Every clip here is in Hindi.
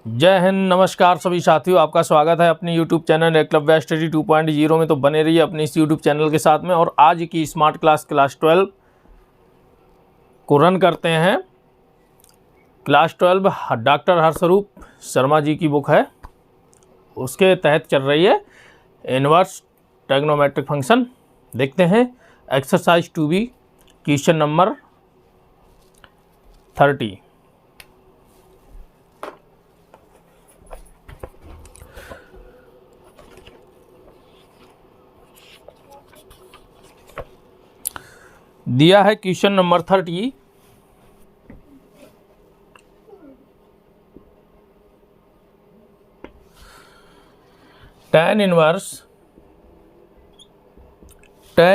जय हिंद, नमस्कार सभी साथियों, आपका स्वागत है अपने YouTube चैनल एकलव्य स्टडी 2.0 में। तो बने रहिए अपने इस YouTube चैनल के साथ में। और आज की स्मार्ट क्लास 12 को रन करते हैं। क्लास 12 डॉक्टर हरस्वरूप शर्मा जी की बुक है, उसके तहत चल रही है इनवर्स ट्रिग्नोमेट्रिक फंक्शन। देखते हैं एक्सरसाइज 2B क्वेश्चन नंबर 30। दिया है question number 30। tan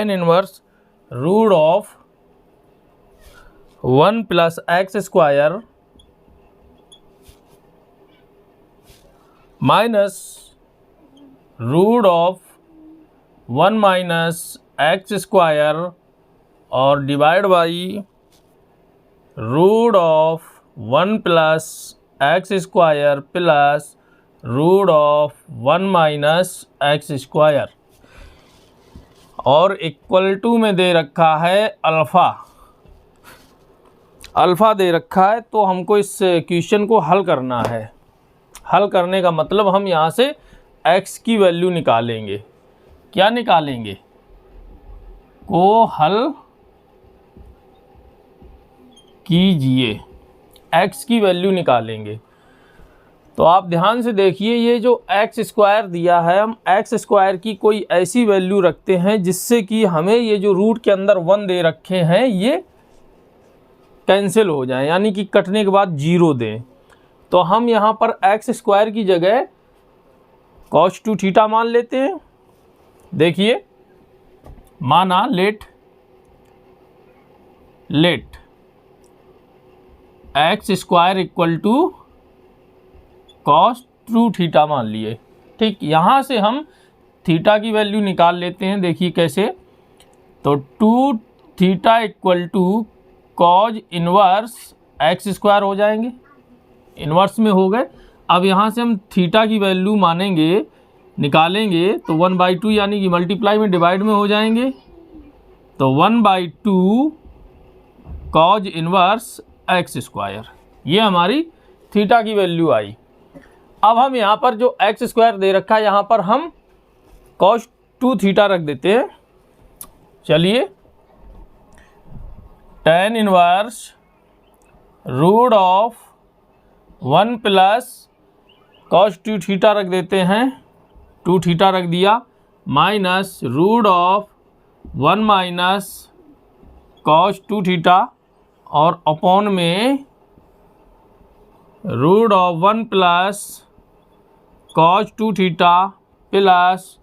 inverse root of 1 plus x square minus root of 1 minus x square और divide by root of 1 plus x square plus root of 1 minus x square और इक्वल टू में दे रखा है अल्फ़ा दे रखा है। तो हमको इस क्वेश्चन को हल करना है। हल करने का मतलब हम यहाँ से x की वैल्यू निकालेंगे। क्या निकालेंगे? को हल कीजिए, x की वैल्यू निकालेंगे। तो आप ध्यान से देखिए, ये जो एक्स स्क्वायर दिया है, हम एक्स स्क्वायर की कोई ऐसी वैल्यू रखते हैं जिससे कि हमें ये जो रूट के अंदर 1 दे रखे हैं ये कैंसिल हो जाए, यानी कि कटने के बाद 0 दें। तो हम यहाँ पर एक्स स्क्वायर की जगह cos 2 थीटा मान लेते हैं। देखिए, माना let x square equal to cos 2 theta मान लिए। ठीक, यहाँ से हम थीटा की वैल्यू निकाल लेते हैं। देखिए कैसे, तो 2 theta equal to cos inverse x square हो जाएंगे, इनवर्स में हो गए। अब यहाँ से हम थीटा की वैल्यू मानेंगे, निकालेंगे तो 1/2 यानी कि मल्टीप्लाई में डिवाइड में हो जाएंगे। तो 1/2 cos इनवर्स एक्स स्क्वायर, ये हमारी थीटा की वैल्यू आई। अब हम यहाँ पर जो एक्स स्क्वायर दे रखा है, यहाँ पर हम cos 2 थीटा रख देते हैं। चलिए, tan inverse root of 1 plus cos 2 theta रख देते हैं, 2 थीटा रख दिया, minus root of 1 minus cos 2 theta और अपॉन में root of 1 plus cos 2 theta plus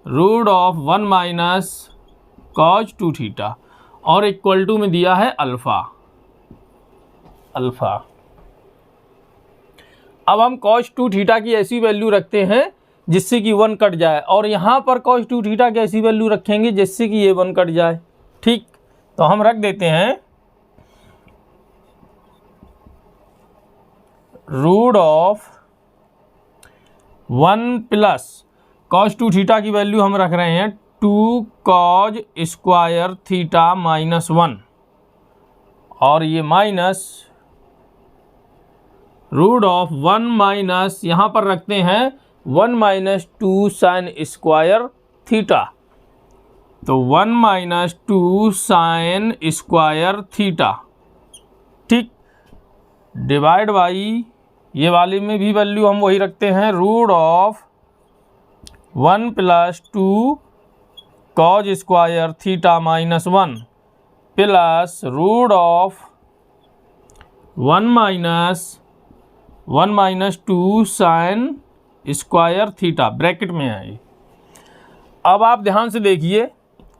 root of 1 minus cos 2 theta और इक्वल टू में दिया है अल्फ़ा। अब हम cos 2 थीटा की ऐसी वैल्यू रखते हैं जिससे कि 1 कट जाए, और यहाँ पर cos 2 थीटा की ऐसी वैल्यू रखेंगे जिससे कि ये 1 कट जाए। ठीक, तो हम रख देते हैं root of 1 plus cos 2 theta की वैल्यू हम रख रहे हैं 2 cos स्क्वायर थीटा माइनस 1, और ये माइनस रूट ऑफ 1 माइनस, यहाँ पर रखते हैं 1 माइनस 2 साइन स्क्वायर थीटा। तो 1 माइनस 2 साइन स्क्वायर थीटा। ठीक, डिवाइड बाई, ये वाले में भी वैल्यू हम वही रखते हैं, root of 1 plus 2 cos square theta minus 1 plus root of 1 minus 2 sine square theta, bracket में है। अब आप ध्यान से देखिए,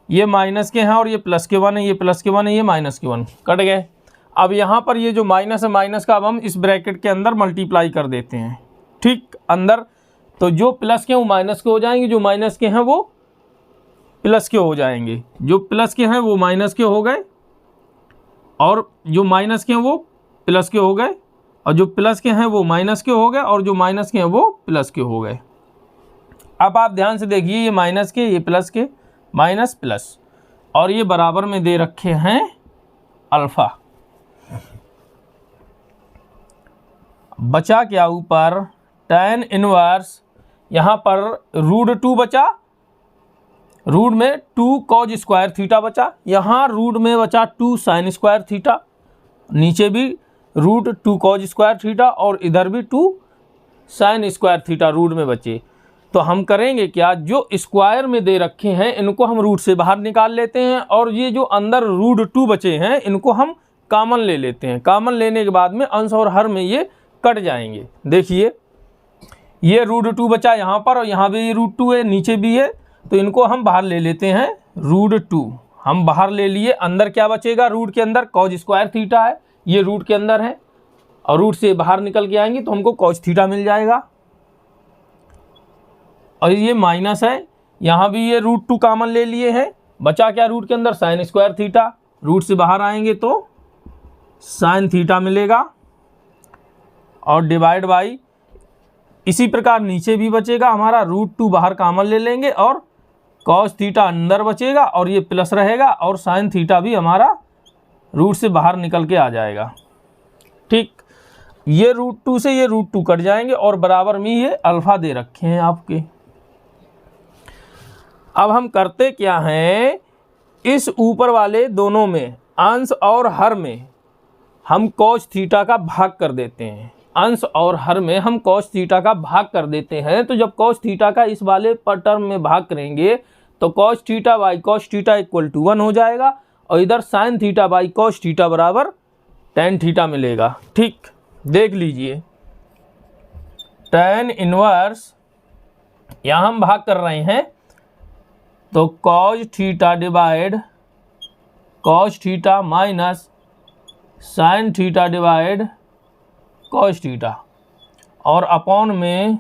ये माइनस के हैं और ये प्लस के 1 है, ये प्लस के 1 है, ये माइनस के 1 कट गए। अब यहाँ पर ये जो माइनस है, माइनस का अब हम इस ब्रैकेट के अंदर मल्टीप्लाई कर देते हैं। ठीक, अंदर तो जो प्लस के हैं वो माइनस के हो जाएंगे, जो माइनस के हैं वो प्लस के हो जाएंगे, जो प्लस के हैं वो माइनस के हो गए और जो माइनस के हैं वो प्लस के हो गए। और जो प्लस के हैं वो माइनस के हो गए और जो माइनस के हैं वो प्लस के हो गए। अब आप ध्यान से देखिए, ये माइनस के, ये प्लस के, माइनस प्लस, और ये बराबर में दे रखे हैं अल्फ़ा। बचा क्या ऊपर, tan इनवर्स, यहाँ पर √2 बचा, रूट में 2 कॉज स्क्वायर थीटा बचा, यहाँ रूट में बचा 2 साइन स्क्वायर थीटा, नीचे भी √2 कॉज स्क्वायर थीटा और इधर भी 2 साइन स्क्वायर थीटा रूट में बचे। तो हम करेंगे क्या, जो स्क्वायर में दे रखे हैं इनको हम रूट से बाहर निकाल लेते हैं, और ये जो अंदर √2 बचे हैं इनको हम कॉमन ले लेते हैं। कॉमन लेने के बाद में अंश और हर में ये कट जाएंगे। देखिए ये √2 बचा यहाँ पर, और यहाँ भी ये √2 है, नीचे भी है, तो इनको हम बाहर ले लेते हैं। √2 हम बाहर ले लिए, अंदर क्या बचेगा, रूट के अंदर कॉज स्क्वायर थीटा है, ये रूट के अंदर है, और रूट से बाहर निकल के आएंगे तो हमको कॉज थीटा मिल जाएगा। और ये माइनस है, यहाँ भी ये √2 कॉमन ले लिए हैं, बचा क्या रूट के अंदर, साइन स्क्वायर थीटा, रूट से बाहर आएंगे तो साइन थीटा मिलेगा, और डिवाइड बाई, इसी प्रकार नीचे भी बचेगा हमारा, √2 बाहर कॉमन ले लेंगे और कॉस थीटा अंदर बचेगा, और ये प्लस रहेगा, और साइन थीटा भी हमारा रूट से बाहर निकल के आ जाएगा। ठीक, ये √2 से ये √2 कट जाएंगे, और बराबर में ये अल्फ़ा दे रखे हैं आपके। अब हम करते क्या हैं, इस ऊपर वाले दोनों में अंश और हर में हम कॉस थीटा का भाग कर देते हैं। अंश और हर में हम कॉस थीटा का भाग कर देते हैं। तो जब कॉस थीटा का इस वाले पर टर्म में भाग करेंगे तो cos theta by cos theta equal to 1 हो जाएगा, और इधर sine theta by cos theta बराबर tan थीटा मिलेगा। ठीक, देख लीजिए, tan इनवर्स यहाँ हम भाग कर रहे हैं, तो cos theta divide cos theta minus sine theta divide cos theta, और अपॉन में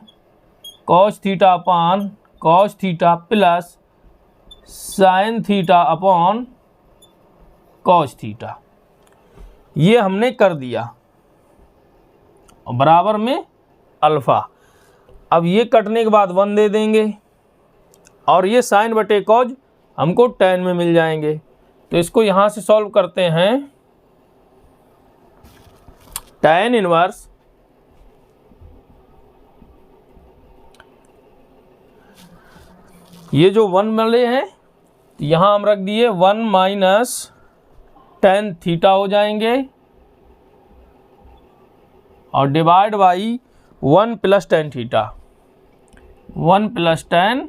cos theta upon cos theta plus sine theta upon cos theta, ये हमने कर दिया, और बराबर में अल्फ़ा। अब ये कटने के बाद 1 दे देंगे, और ये साइन बटे कॉज हमको tan में मिल जाएंगे। तो इसको यहाँ से सॉल्व करते हैं। tan इनवर्स ये जो 1 मिले हैं यहाँ हम रख दिए, 1 माइनस tan थीटा हो जाएंगे, और divide by 1 plus tan theta, 1 plus tan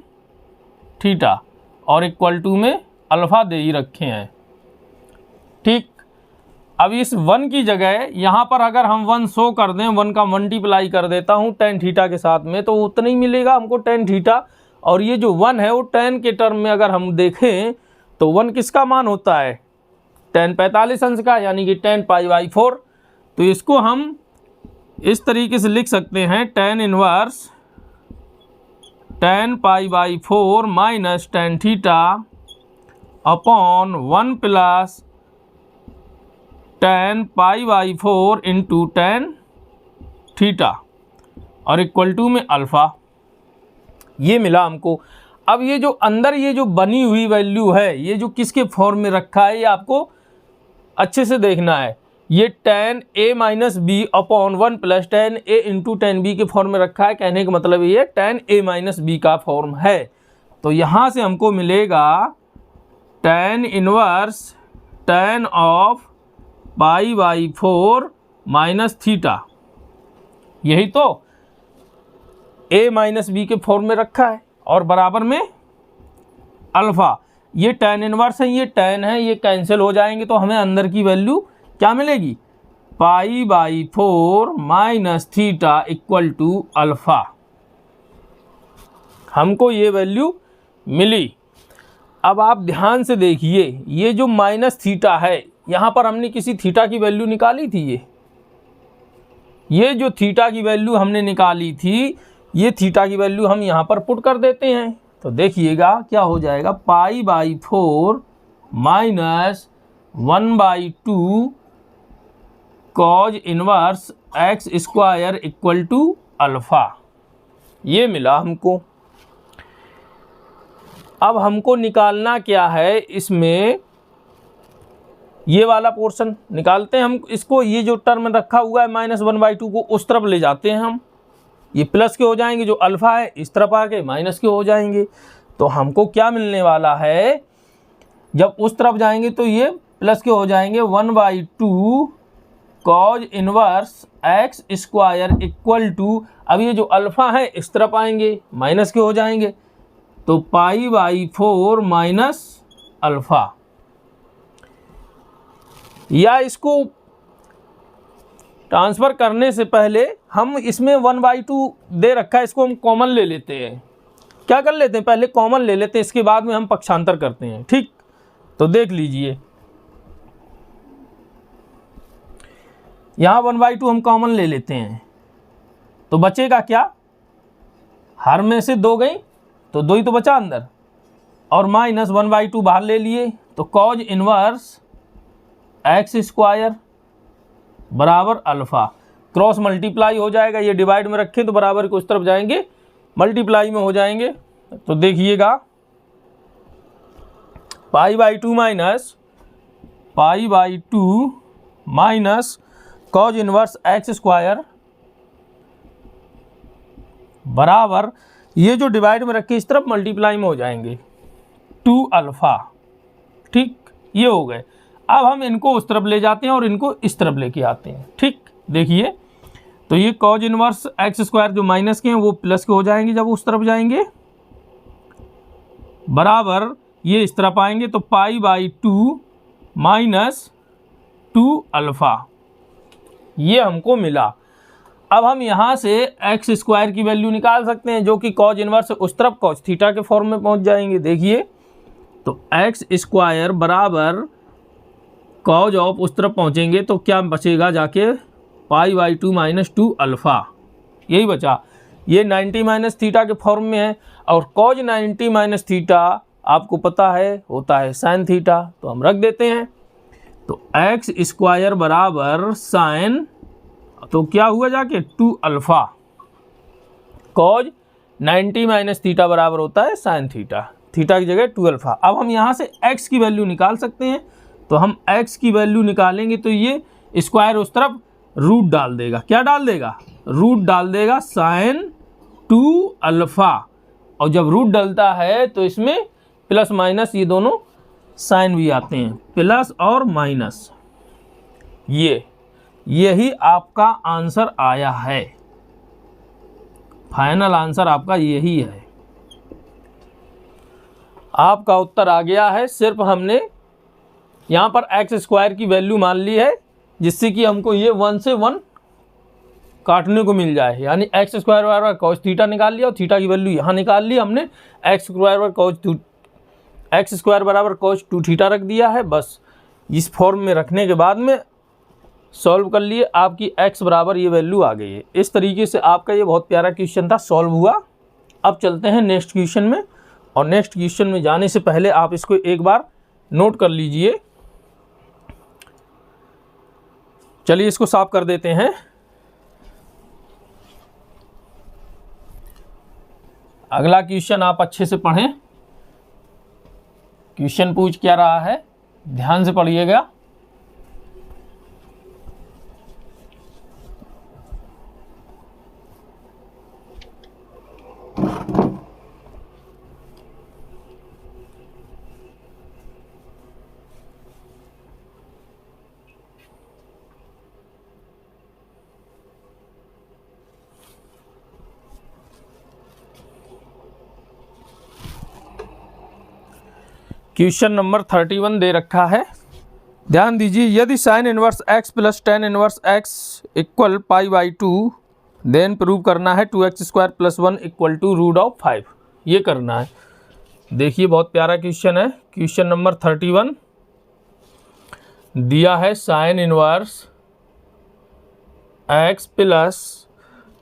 theta, और इक्वल टू में अल्फ़ा दे ही रखे हैं। ठीक, अब इस 1 की जगह यहाँ पर अगर हम 1 शो कर दें, 1 का मल्टीप्लाई कर देता हूँ tan थीटा के साथ में, तो उतना ही मिलेगा हमको tan थीटा। और ये जो 1 है वो tan के टर्म में अगर हम देखें तो 1 किसका मान होता है, tan 45 अंश का, यानी कि tan π/4। तो इसको हम इस तरीके से लिख सकते हैं, tan inverse tan π/4 minus tan theta upon 1 plus tan π/4 into tan theta, और इक्वल टू में अल्फ़ा, ये मिला हमको। अब ये जो अंदर ये जो बनी हुई वैल्यू है, ये जो किसके फॉर्म में रखा है, ये आपको अच्छे से देखना है। ये tan a minus B upon 1 plus tan a into tan b के फॉर्म में रखा है। कहने का मतलब ये tan a माइनस बी का फॉर्म है। तो यहाँ से हमको मिलेगा tan inverse tan of π/4 minus theta, यही तो a माइनस बी के फॉर्म में रखा है, और बराबर में अल्फ़ा। ये tan इनवर्स है, ये tan है, ये कैंसिल हो जाएंगे, तो हमें अंदर की वैल्यू क्या मिलेगी, π/4 minus theta equal to alpha. हमको ये वैल्यू मिली। अब आप ध्यान से देखिए, ये जो माइनस थीटा है, यहाँ पर हमने किसी थीटा की वैल्यू निकाली थी। ये जो थीटा की वैल्यू हमने निकाली थी, ये थीटा की वैल्यू हम यहाँ पर पुट कर देते हैं। तो देखिएगा क्या हो जाएगा, π/4 minus 1/2 cos inverse x square equal to alpha, ये मिला हमको। अब हमको निकालना क्या है, इसमें ये वाला पोर्शन निकालते हैं हम इसको। ये जो टर्म रखा हुआ है -1/2 को उस तरफ ले जाते हैं हम, ये प्लस के हो जाएंगे, जो अल्फ़ा है इस तरफ आके माइनस के हो जाएंगे। तो हमको क्या मिलने वाला है, जब उस तरफ जाएंगे तो ये प्लस के हो जाएंगे 1/2 cos inverse x square equal to, अब ये जो अल्फ़ा है इस तरफ आएंगे माइनस के हो जाएंगे, तो π/4 माइनस अल्फ़ा। या इसको ट्रांसफ़र करने से पहले हम इसमें 1/2 दे रखा है, इसको हम कॉमन ले लेते हैं। क्या कर लेते हैं, पहले कॉमन ले लेते हैं, इसके बाद में हम पक्षांतर करते हैं। ठीक, तो देख लीजिए यहाँ 1/2 हम कॉमन ले लेते हैं, तो बचेगा क्या, हर में से 2 गई तो 2 ही तो बचा अंदर, और माइनस 1/2 बाहर ले लिए, तो कॉज इनवर्स एक्स स्क्वायर बराबर अल्फ़ा, क्रॉस मल्टीप्लाई हो जाएगा, ये डिवाइड में रखें तो बराबर को उस तरफ जाएंगे, मल्टीप्लाई में हो जाएंगे। तो देखिएगा π/2 minus cos inverse x square बराबर, ये जो डिवाइड में रखे इस तरफ मल्टीप्लाई में हो जाएंगे 2 अल्फ़ा। ठीक, ये हो गए। अब हम इनको उस तरफ ले जाते हैं और इनको इस तरफ लेके आते हैं। ठीक, देखिए तो ये कॉज इनवर्स एक्स स्क्वायर जो माइनस के हैं वो प्लस के हो जाएंगे जब उस तरफ जाएंगे, बराबर ये इस तरफ आएंगे, तो π/2 माइनस 2 अल्फ़ा, ये हमको मिला। अब हम यहाँ से एक्स स्क्वायर की वैल्यू निकाल सकते हैं, जो कि कॉज इनवर्स उस तरफ कॉज थीटा के फॉर्म में पहुँच जाएंगे। देखिए तो एक्स स्क्वायर बराबर कॉज ऑफ उस तरफ पहुँचेंगे तो क्या बचेगा जाके, π/2 माइनस 2 अल्फ़ा, यही बचा। ये 90 माइनस थीटा के फॉर्म में है, और कॉज 90 माइनस थीटा आपको पता है होता है साइन थीटा, तो हम रख देते हैं। तो एक्स स्क्वायर बराबर साइन, तो क्या हुआ जाके 2 अल्फ़ा, कॉज 90 माइनस थीटा बराबर होता है साइन थीटा, थीटा की जगह 2 अल्फ़ा। अब हम यहाँ से x की वैल्यू निकाल सकते हैं, तो हम x की वैल्यू निकालेंगे तो ये स्क्वायर उस तरफ रूट डाल देगा, क्या डाल देगा, रूट डाल देगा साइन 2 अल्फ़ा, और जब रूट डलता है तो इसमें प्लस माइनस ये दोनों साइन भी आते हैं, प्लस और माइनस, यही आपका आंसर आया है, फाइनल आंसर आपका यही है। आपका उत्तर आ गया है। सिर्फ हमने यहाँ पर एक्स स्क्वायर की वैल्यू मान ली है, जिससे कि हमको ये 1 से 1 काटने को मिल जाए, यानी एक्स स्क्वायर बराबर कॉस थीटा निकाल लिया और थीटा की वैल्यू यहाँ निकाल ली हमने, एक्स स्क्वायर बराबर कॉस 2 थीटा रख दिया है। बस इस फॉर्म में रखने के बाद में सॉल्व कर लिए, आपकी x बराबर ये वैल्यू आ गई है। इस तरीके से आपका ये बहुत प्यारा क्वेश्चन था, सॉल्व हुआ। अब चलते हैं नेक्स्ट क्वेश्चन में, और नेक्स्ट क्वेश्चन में जाने से पहले आप इसको एक बार नोट कर लीजिए। चलिए इसको साफ कर देते हैं। अगला क्वेश्चन आप अच्छे से पढ़ें, क्वेश्चन पूछ क्या रहा है, ध्यान से पढ़िएगा। क्वेश्चन नंबर 31 दे रखा है, ध्यान दीजिए। यदि sine inverse x plus ten inverse x equal π/2, then prove करना है 2x square plus 1 equal to root of 5, ये करना है। देखिए बहुत प्यारा क्वेश्चन है। क्वेश्चन नंबर 31 दिया है, sine inverse x plus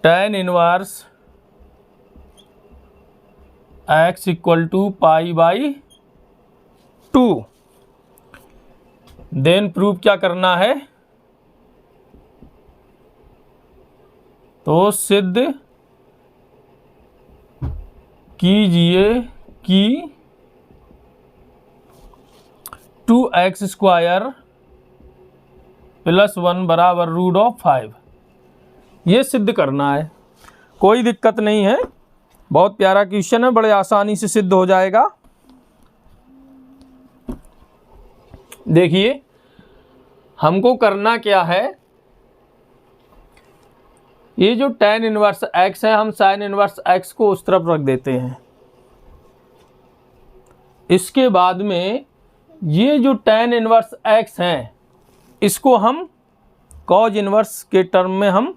ten inverse x equal to π/2, then prove क्या करना है, तो सिद्ध कीजिए कि 2x² + 1 बराबर √5। ये सिद्ध करना है, कोई दिक्कत नहीं है, बहुत प्यारा क्वेश्चन है, बड़े आसानी से सिद्ध हो जाएगा। देखिए हमको करना क्या है, ये जो tan इनवर्स x है हम sin इनवर्स x को उस तरफ रख देते हैं। इसके बाद में ये जो tan इनवर्स x है इसको हम cos इनवर्स के टर्म में हम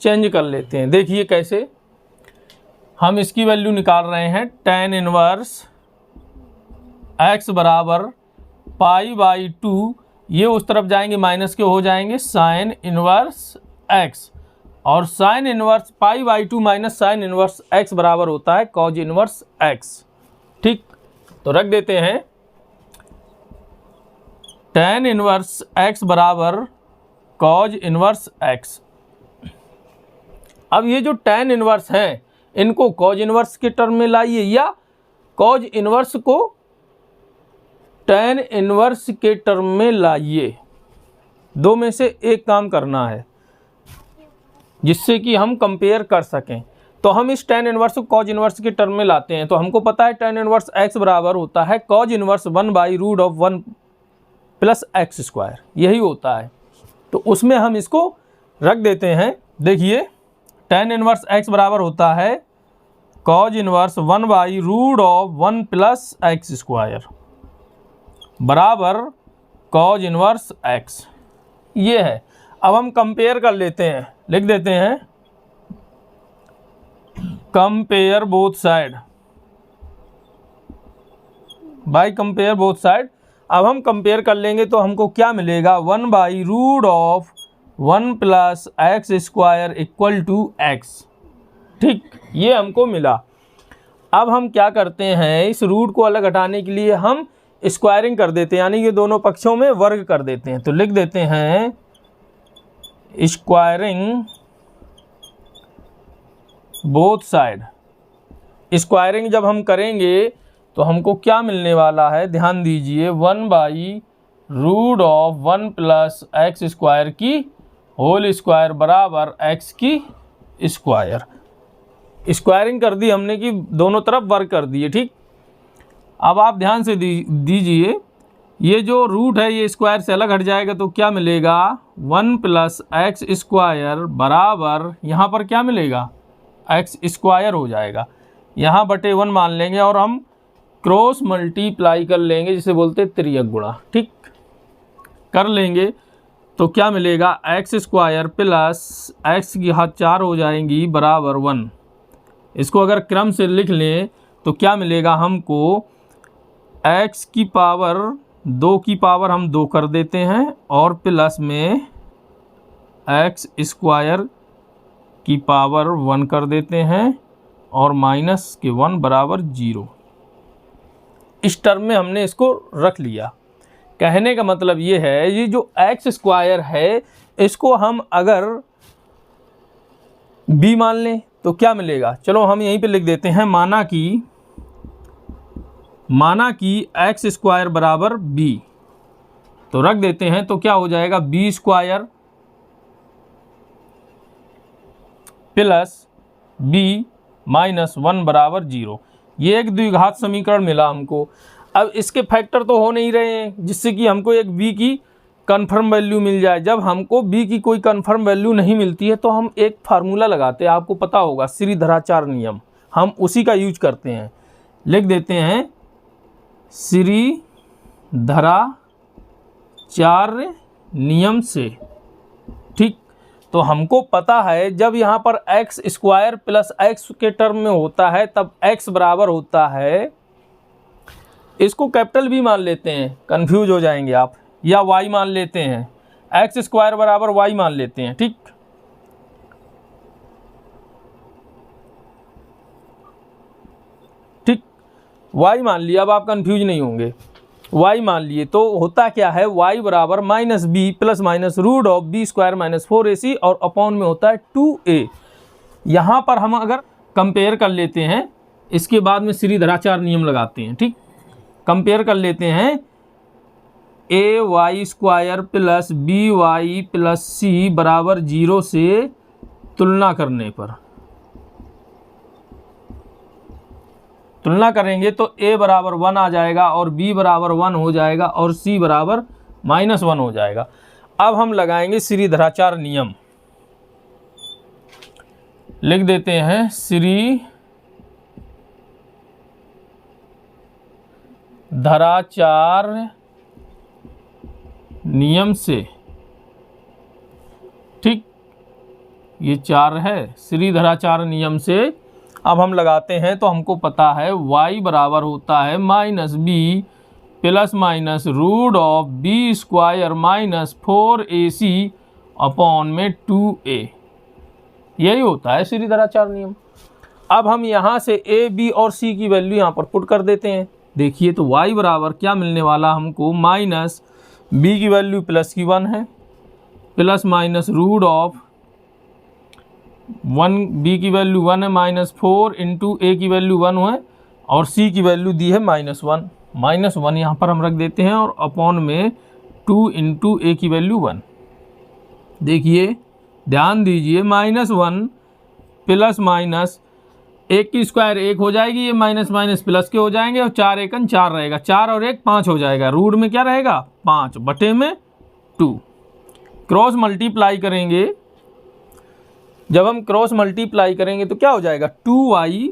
चेंज कर लेते हैं। देखिए कैसे, हम इसकी वैल्यू निकाल रहे हैं। tan इनवर्स x बराबर π/2, ये उस तरफ जाएंगे माइनस के हो जाएंगे sin इनवर्स x, और sin inverse π/2 minus sin inverse x बराबर होता है cos इनवर्स x। ठीक, तो रख देते हैं tan इनवर्स x बराबर cos इनवर्स x। अब ये जो tan इनवर्स है इनको cos इनवर्स के टर्म में लाइए, या cos इनवर्स को tan इनवर्स के टर्म में लाइए, दो में से एक काम करना है जिससे कि हम कंपेयर कर सकें। तो हम इस tan इनवर्स को cos इनवर्स के टर्म में लाते हैं। तो हमको पता है tan इनवर्स x बराबर होता है cos इनवर्स 1/√1 + x², यही होता है। तो उसमें हम इसको रख देते हैं। देखिए tan इनवर्स x बराबर होता है cos इनवर्स 1/√1 + x² बराबर cos इनवर्स x, ये है। अब हम कंपेयर कर लेते हैं, लिख देते हैं compare both side by compare both side. अब हम कंपेयर कर लेंगे तो हमको क्या मिलेगा, 1/√1 + x² = x। ठीक, ये हमको मिला। अब हम क्या करते हैं, इस रूट को अलग हटाने के लिए हम स्क्वायरिंग कर देते हैं, यानी कि दोनों पक्षों में वर्ग कर देते हैं। तो लिख देते हैं स्क्वायरिंग बोथ साइड। स्क्वायरिंग जब हम करेंगे तो हमको क्या मिलने वाला है, ध्यान दीजिए, 1/√1 + x² की होल स्क्वायर बराबर x की स्क्वायर। स्क्वायरिंग कर दी हमने कि दोनों तरफ वर्ग कर दिए। ठीक, अब आप ध्यान से दीजिए, ये जो रूट है ये स्क्वायर से अलग हट जाएगा तो क्या मिलेगा, 1 + x² बराबर, यहाँ पर क्या मिलेगा, x² हो जाएगा। यहाँ बटे 1 मान लेंगे और हम क्रॉस मल्टीप्लाई कर लेंगे, जिसे बोलते हैं त्रियक गुणा। ठीक, कर लेंगे तो क्या मिलेगा, x² + x की घात 4 हो जाएंगी बराबर 1। इसको अगर क्रम से लिख लें तो क्या मिलेगा हमको, x की पावर 2 की पावर हम 2 कर देते हैं और प्लस में x² की पावर 1 कर देते हैं और माइनस के 1 बराबर 0। इस टर्म में हमने इसको रख लिया। कहने का मतलब ये है, ये जो x² है इसको हम अगर b मान लें तो क्या मिलेगा, चलो हम यहीं पे लिख देते हैं, माना कि x² बराबर b, तो रख देते हैं। तो क्या हो जाएगा, b² प्लस b माइनस 1 बराबर 0। ये एक द्विघात समीकरण मिला हमको। अब इसके फैक्टर तो हो नहीं रहे हैं जिससे कि हमको एक b की कन्फर्म वैल्यू मिल जाए। जब हमको b की कोई कन्फर्म वैल्यू नहीं मिलती है तो हम एक फार्मूला लगाते हैं, आपको पता होगा, श्रीधराचार्य नियम, हम उसी का यूज करते हैं। लिख देते हैं श्रीधराचार्य नियम से। ठीक, तो हमको पता है जब यहाँ पर x² प्लस x के टर्म में होता है तब x बराबर होता है, इसको कैपिटल B मान लेते हैं, कंफ्यूज हो जाएंगे आप, या y मान लेते हैं, x² बराबर y मान लेते हैं। ठीक, ठीक, y मान लिया, अब आप कंफ्यूज नहीं होंगे, y मान लिए। तो होता क्या है, y बराबर -b + -√b² - 4ac और अपॉन में होता है 2a। यहाँ पर हम अगर कंपेयर कर लेते हैं, इसके बाद में श्रीधराचार्य नियम लगाते हैं। ठीक, कंपेयर कर लेते हैं ay² plus by plus c बराबर 0 से तुलना करने पर, तुलना करेंगे तो a बराबर 1 आ जाएगा और b बराबर 1 हो जाएगा और c बराबर -1 हो जाएगा। अब हम लगाएंगे श्रीधराचार्य नियम, लिख देते हैं श्रीधराचार्य नियम से। ठीक, ये 4 है श्रीधराचार्य नियम से। अब हम लगाते हैं तो हमको पता है y बराबर होता है -b plus minus √b² - 4ac upon में 2a, यही होता है श्रीधराचार्य नियम। अब हम यहाँ से a, b और c की वैल्यू यहाँ पर पुट कर देते हैं। देखिए तो y बराबर क्या मिलने वाला हमको, -b की वैल्यू प्लस की 1 है, प्लस माइनस b की वैल्यू 1 है, -4 इंटू a की वैल्यू 1 है और c की वैल्यू दी है -1। -1 यहाँ पर हम रख देते हैं और अपॉन में 2 इंटू a की वैल्यू 1। देखिए ध्यान दीजिए, -1 प्लस माइनस 1 की स्क्वायर 1 हो जाएगी, ये माइनस माइनस प्लस के हो जाएंगे और 4 एकन 4 रहेगा, 4 और 1 5 हो जाएगा, रूट में क्या रहेगा 5 बटे में 2। क्रॉस मल्टीप्लाई करेंगे, जब हम क्रॉस मल्टीप्लाई करेंगे तो क्या हो जाएगा 2y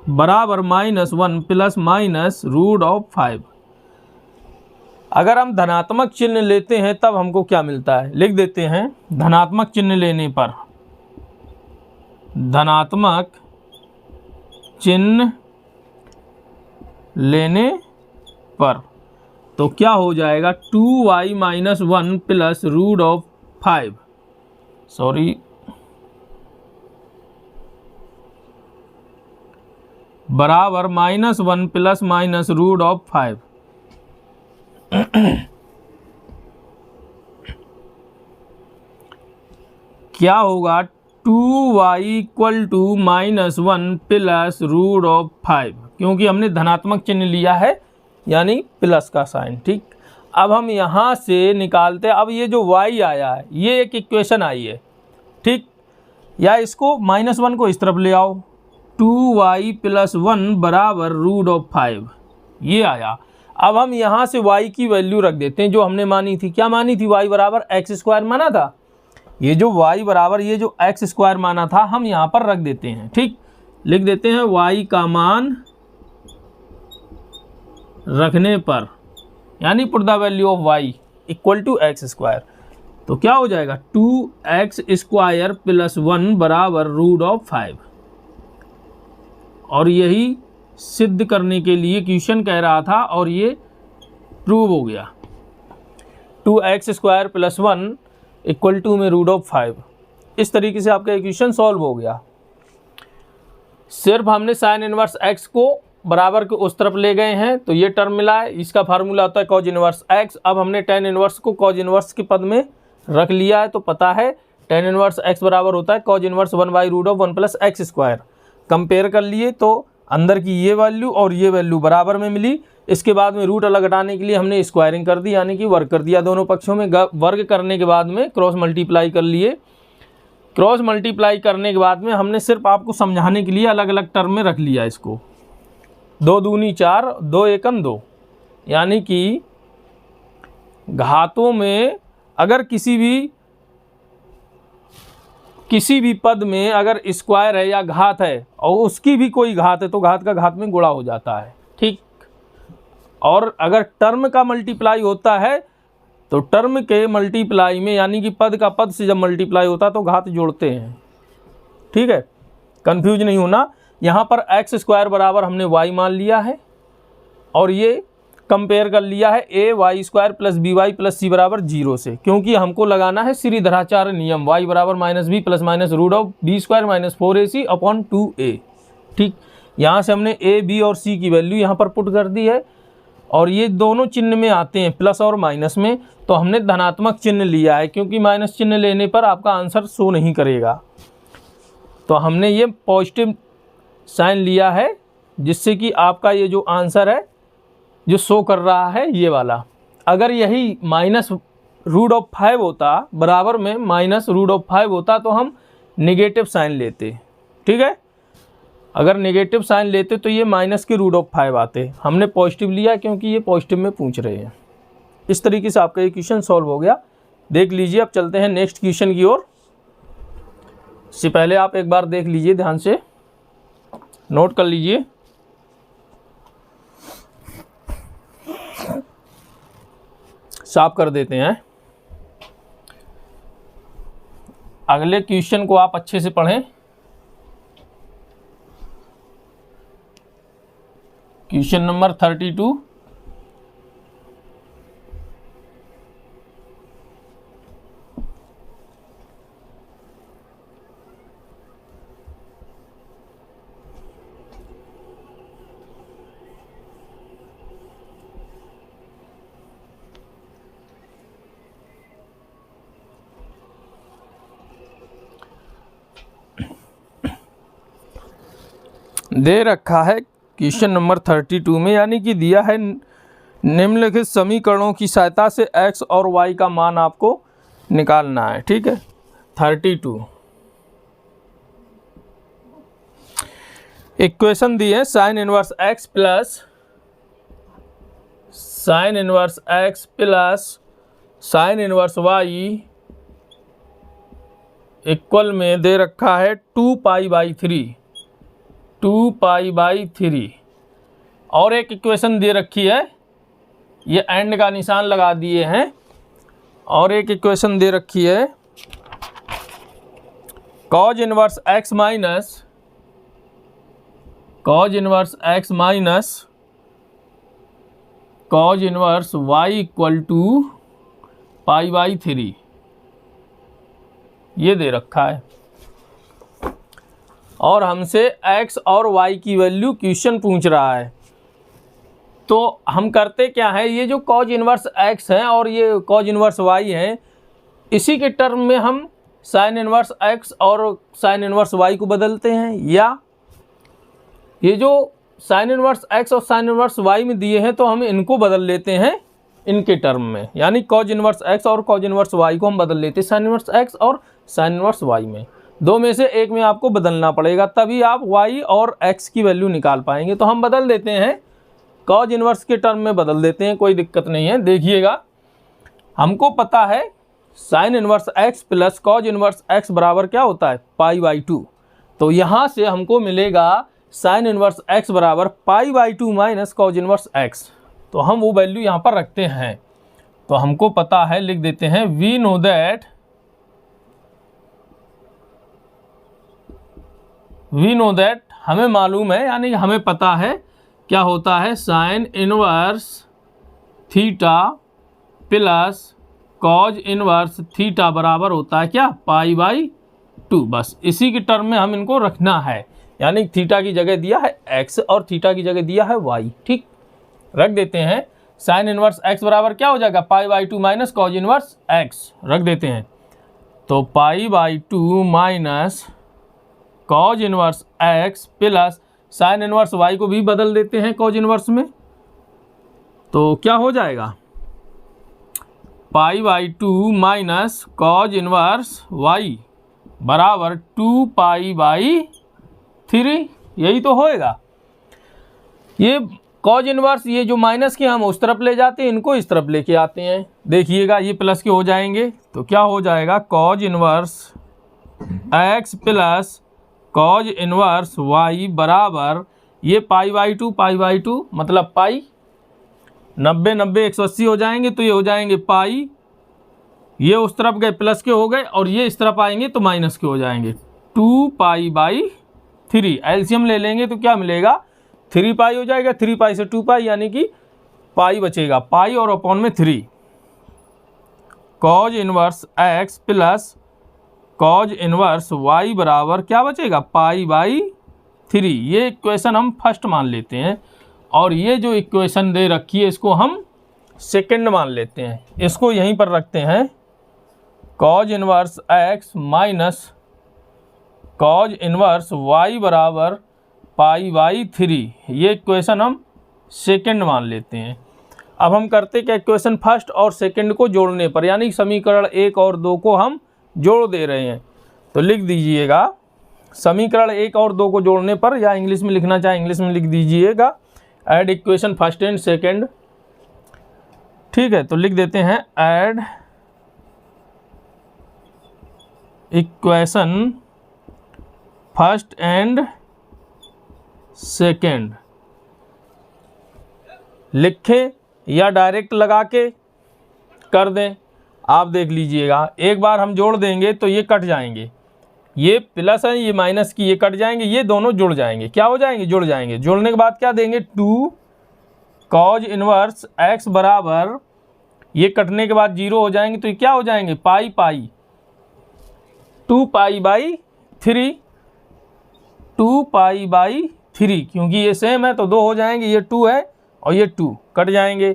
बराबर -1 प्लस माइनस √5। अगर हम धनात्मक चिन्ह लेते हैं तब हमको क्या मिलता है, लिख देते हैं धनात्मक चिन्ह लेने पर, धनात्मक चिन्ह लेने पर तो क्या हो जाएगा 2y - 1 प्लस √5, सॉरी बराबर -1 प्लस माइनस √5। क्या होगा 2y = -1 प्लस √5, क्योंकि हमने धनात्मक चिन्ह लिया है यानी प्लस का साइन। ठीक, अब हम यहाँ से निकालते हैं, अब ये जो y आया है ये एक इक्वेशन आई है। ठीक, या इसको -1 को इस तरफ ले आओ, 2y + 1 बराबर √5, ये आया। अब हम यहाँ से y की वैल्यू रख देते हैं जो हमने मानी थी। क्या मानी थी, y बराबर x² माना था। ये जो y बराबर ये जो x² माना था हम यहाँ पर रख देते हैं। ठीक, लिख देते हैं y का मान रखने पर, यानी put the value of y = x², तो क्या हो जाएगा 2x² + 1 बराबर √5। और यही सिद्ध करने के लिए क्वेश्चन कह रहा था और ये प्रूव हो गया। 2x² + 1 = में √5। इस तरीके से आपका इक्वेशन सॉल्व हो गया। सिर्फ हमने साइन इनवर्स x को बराबर के उस तरफ ले गए हैं तो ये टर्म मिला है, इसका फार्मूला होता है cos इनवर्स x। अब हमने tan इनवर्स को cos इनवर्स के पद में रख लिया है तो पता है tan इनवर्स x बराबर होता है cos इनवर्स 1/√1 + x²। कंपेयर कर लिए तो अंदर की ये वैल्यू और ये वैल्यू बराबर में मिली। इसके बाद में रूट अलग हटाने के लिए हमने स्क्वायरिंग कर दी, यानी कि वर्ग कर दिया दोनों पक्षों में। वर्ग करने के बाद में क्रॉस मल्टीप्लाई कर लिए। क्रॉस मल्टीप्लाई करने के बाद में हमने सिर्फ आपको समझाने के लिए अलग अलग टर्म में रख लिया इसको। 2 दूनी 4, 2 एकम 2, यानी कि घातों में अगर किसी भी पद में अगर स्क्वायर है या घात है और उसकी भी कोई घात है तो घात का घात में गुणा हो जाता है। ठीक, और अगर टर्म का मल्टीप्लाई होता है तो टर्म के मल्टीप्लाई में, यानी कि पद का पद से जब मल्टीप्लाई होता है तो घात जोड़ते हैं। ठीक है, कंफ्यूज नहीं होना। यहाँ पर x² बराबर हमने y मान लिया है और ये कंपेयर कर लिया है ay² + by + c बराबर 0 से, क्योंकि हमको लगाना है श्रीधराचार्य नियम y बराबर -b + minus √b² - 4ac upon 2a। ठीक, यहाँ से हमने a, b और c की वैल्यू यहाँ पर पुट कर दी है और ये दोनों चिन्ह में आते हैं प्लस और माइनस में, तो हमने धनात्मक चिन्ह लिया है क्योंकि माइनस चिन्ह लेने पर आपका आंसर शो नहीं करेगा। तो हमने ये पॉजिटिव साइन लिया है, जिससे कि आपका ये जो आंसर है जो शो कर रहा है ये वाला, अगर यही -√5 होता, बराबर में -√5 होता तो हम नेगेटिव साइन लेते। ठीक है, अगर नेगेटिव साइन लेते तो ये -√5 आते। हमने पॉजिटिव लिया क्योंकि ये पॉजिटिव में पूछ रहे हैं। इस तरीके से आपका ये क्वेश्चन सॉल्व हो गया। देख लीजिए, अब चलते हैं नेक्स्ट क्वेश्चन की ओर। इससे पहले आप एक बार देख लीजिए, ध्यान से नोट कर लीजिए। साफ कर देते हैं। अगले क्वेश्चन को आप अच्छे से पढ़ें। Question number 32। दे रखा है क्वेश्चन नंबर 32 में, यानी कि दिया है निम्नलिखित समीकरणों की सहायता से x और y का मान आपको निकालना है। ठीक है, 32 इक्वेशन दी है sine inverse x plus sine inverse y equal में दे रखा है 2π/3 और एक इक्वेशन दे रखी है, ये एंड का निशान लगा दिए हैं, और एक इक्वेशन दे रखी है cos inverse x minus cos inverse y equal to π/3, ये दे रखा है। और हमसे x और y की वैल्यू क्वेश्चन पूछ रहा है। तो हम करते क्या है, ये जो cos इनवर्स x है और ये cos इनवर्स y है, इसी के टर्म में हम साइन इनवर्स x और साइन इनवर्स y को बदलते हैं, या ये जो साइन इनवर्स x और साइन इनवर्स y में दिए हैं तो हम इनको बदल लेते हैं इनके टर्म में, यानी cos इनवर्स x और cos इनवर्स y को हम बदल लेते हैं साइन इनवर्स x और साइन इनवर्स y में। दो में से एक में आपको बदलना पड़ेगा, तभी आप y और x की वैल्यू निकाल पाएंगे। तो हम बदल देते हैं, cos इनवर्स के टर्म में बदल देते हैं, कोई दिक्कत नहीं है। देखिएगा, हमको पता है sine inverse x plus cos inverse x बराबर क्या होता है, π/2। तो यहाँ से हमको मिलेगा साइन इनवर्स x बराबर π/2 माइनस cos इनवर्स x। तो हम वो वैल्यू यहाँ पर रखते हैं। तो हमको पता है, लिख देते हैं, वी नो दैट, हमें मालूम है, यानी हमें पता है क्या होता है, sine inverse theta plus cos inverse theta बराबर होता है क्या, π/2। बस इसी के टर्म में हम इनको रखना है, यानी थीटा की जगह दिया है x और थीटा की जगह दिया है y। ठीक, रख देते हैं। साइन इनवर्स x बराबर क्या हो जाएगा, π/2 माइनस कॉज इनवर्स x, रख देते हैं। तो π/2 minus cos inverse x plus sine inverse y को भी बदल देते हैं कॉज इनवर्स में, तो क्या हो जाएगा, π/2 माइनस कॉज इनवर्स y बराबर 2π/3, यही तो होएगा। ये कॉज इनवर्स, ये जो माइनस के हम उस तरफ ले जाते हैं, इनको इस तरफ लेके आते हैं। देखिएगा, ये प्लस के हो जाएंगे, तो क्या हो जाएगा, cos inverse x plus cos inverse y बराबर ये π/2 मतलब पाई, 90 90 180 हो जाएंगे, तो ये हो जाएंगे पाई, ये उस तरफ गए प्लस के हो गए, और ये इस तरफ आएंगे तो माइनस के हो जाएंगे। 2π/3 एलसीएम ले लेंगे तो क्या मिलेगा, 3π हो जाएगा, 3π से 2π, यानी कि पाई बचेगा, पाई और अपॉन में 3। Cause inverse x plus cos inverse y बराबर क्या बचेगा, π/3। ये इक्वेशन हम फर्स्ट मान लेते हैं, और ये जो इक्वेशन दे रखी है इसको हम सेकंड मान लेते हैं। इसको यहीं पर रखते हैं, cos inverse x minus cos inverse y बराबर π/3, ये इक्वेशन हम सेकंड मान लेते हैं। अब हम करते क्या, इक्वेशन फर्स्ट और सेकंड को जोड़ने पर, यानी समीकरण 1 और 2 को हम जोड़ दे रहे हैं। तो लिख दीजिएगा समीकरण 1 और 2 को जोड़ने पर, या इंग्लिश में लिखना चाहे इंग्लिश में लिख दीजिएगा, add equation first and second. ठीक है, तो लिख देते हैं add equation first and second. लिखें या डायरेक्ट लगा के कर दें, आप देख लीजिएगा। एक बार हम जोड़ देंगे तो ये कट जाएंगे, ये प्लस है ये माइनस की, ये कट जाएंगे, ये दोनों जुड़ जाएंगे। क्या हो जाएंगे, जुड़ जाएंगे। जुड़ने के बाद क्या देंगे, 2 कॉज इनवर्स x बराबर, ये कटने के बाद 0 हो जाएंगे, तो ये क्या हो जाएंगे, पाई 2π/3, 2π/3, क्योंकि ये सेम है तो 2 हो जाएंगे, ये 2 है और ये 2 कट जाएंगे।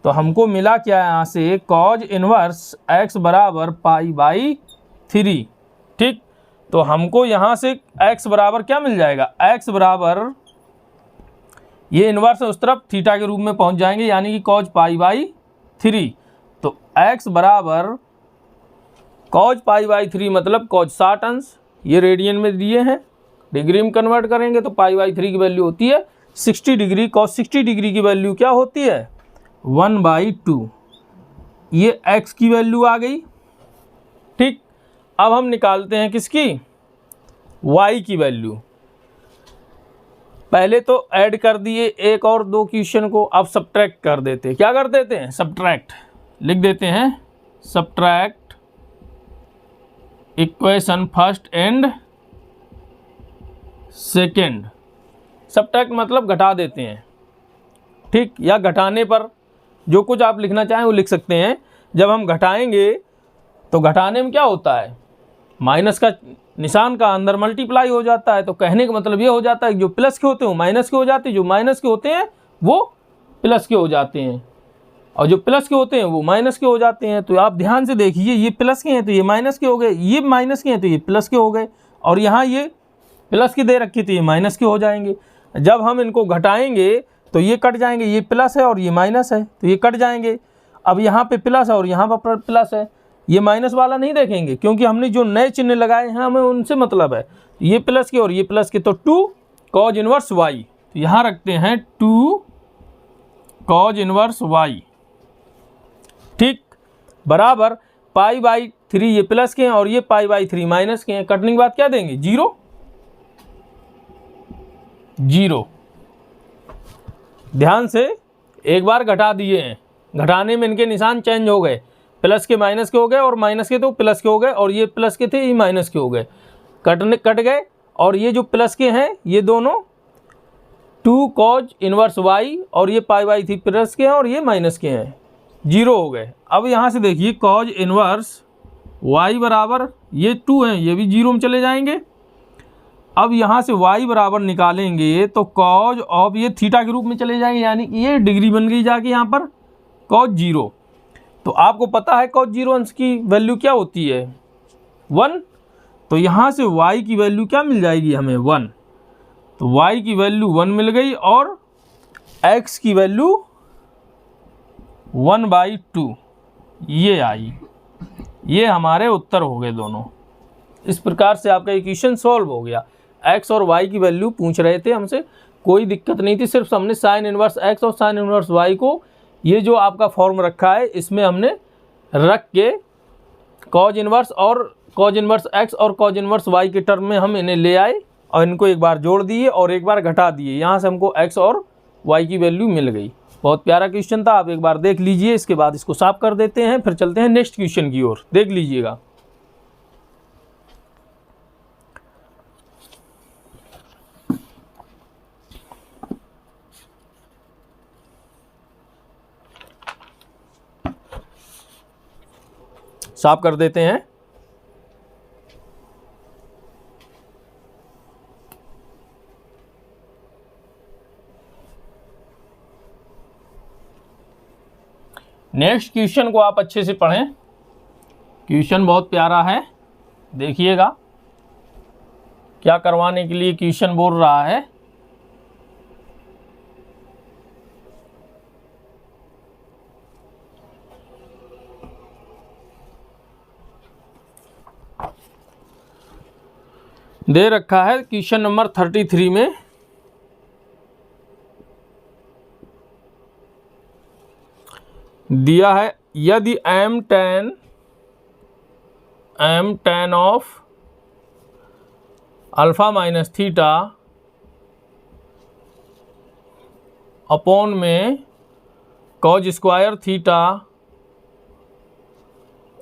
तो हमको मिला क्या यहाँ से, कॉज इनवर्स x बराबर π/3। ठीक, तो हमको यहाँ से x बराबर क्या मिल जाएगा, x बराबर, ये इनवर्स उस तरफ थीटा के रूप में पहुँच जाएंगे, यानी कि कॉज π/3। तो x बराबर कॉज π/3 मतलब कॉज 60 अंश, ये रेडियन में दिए हैं, डिग्री में कन्वर्ट करेंगे तो π/3 की वैल्यू होती है 60 डिग्री। कॉस 60 डिग्री की वैल्यू क्या होती है, 1/2। ये x की वैल्यू आ गई। ठीक, अब हम निकालते हैं किसकी, y की वैल्यू। पहले तो ऐड कर दिए 1 और 2 क्वेश्चन को, अब सब्ट्रैक्ट कर देते हैं। क्या कर देते हैं, सब्ट्रैक्ट। लिख देते हैं subtract equation first and second. Subtract मतलब घटा देते हैं। ठीक, या घटाने पर जो कुछ आप लिखना चाहें वो लिख सकते हैं। जब हम घटाएंगे तो घटाने में क्या होता है, माइनस का निशान का अंदर मल्टीप्लाई हो जाता है। तो कहने का मतलब ये हो जाता है कि जो प्लस के होते हैं वो माइनस के हो जाते हैं, जो माइनस के होते हैं वो प्लस के हो जाते हैं, और जो प्लस के होते हैं वो माइनस के हो जाते हैं। तो आप ध्यान से देखिए, ये प्लस के हैं तो ये माइनस के हो गए, ये माइनस के हैं तो ये प्लस के हो गए, और यहाँ ये प्लस की दे रखी तो ये माइनस के हो जाएंगे। जब हम इनको घटाएंगे तो ये कट जाएंगे, ये प्लस है और ये माइनस है तो ये कट जाएंगे। अब यहाँ पे प्लस है और यहाँ पर प्लस है, ये माइनस वाला नहीं देखेंगे, क्योंकि हमने जो नए चिन्ह लगाए हैं हमें उनसे मतलब है। ये प्लस के और ये प्लस के, तो 2 कॉज इनवर्स y, तो यहाँ रखते हैं 2 कॉज इनवर्स y। ठीक, बराबर π/3, ये प्लस के हैं और ये π/3 माइनस के हैं। कटने के बाद क्या देंगे, 0। ध्यान से, एक बार घटा दिए हैं, घटाने में इनके निशान चेंज हो गए, प्लस के माइनस के हो गए और माइनस के तो प्लस के हो गए, और ये प्लस के थे ये माइनस के हो गए, कट गए। और ये जो प्लस के हैं ये दोनों 2 कॉज इनवर्स y, और ये π/3 प्लस के हैं और ये माइनस के हैं, 0 हो गए। अब यहाँ से देखिए कॉज इनवर्स y बराबर, ये 2 हैं ये भी 0 में चले जाएंगे। अब यहाँ से y बराबर निकालेंगे तो कॉज ऑफ, ये थीटा के रूप में चले जाएंगे, यानी कि ये डिग्री बन गई जाके यहाँ पर कॉज 0। तो आपको पता है कॉज 0 अंश की वैल्यू क्या होती है, 1। तो यहाँ से y की वैल्यू क्या मिल जाएगी हमें, 1। तो y की वैल्यू 1 मिल गई और x की वैल्यू 1/2 ये आई। ये हमारे उत्तर हो गए दोनों। इस प्रकार से आपका इक्वेशन सॉल्व हो गया। x और y की वैल्यू पूछ रहे थे हमसे, कोई दिक्कत नहीं थी, सिर्फ हमने साइन इनवर्स x और साइन इनवर्स y को, ये जो आपका फॉर्म रखा है इसमें हमने रख के कॉज इनवर्स और कॉज इनवर्स x और कॉज इनवर्स y के टर्म में हम इन्हें ले आए और इनको एक बार जोड़ दिए और एक बार घटा दिए। यहाँ से हमको x और y की वैल्यू मिल गई। बहुत प्यारा क्वेश्चन था, आप एक बार देख लीजिए। इसके बाद इसको साफ कर देते हैं, फिर चलते हैं नेक्स्ट क्वेश्चन की ओर। देख लीजिएगा। साफ कर देते हैं। नेक्स्ट क्वेश्चन को आप अच्छे से पढ़ें, क्वेश्चन बहुत प्यारा है, देखिएगा। क्या करवाने के लिए क्वेश्चन बोल रहा है? दे रखा है क्वेश्चन नंबर 33 में, दिया है यदि m tan of alpha minus theta upon में कॉज स्क्वायर थीटा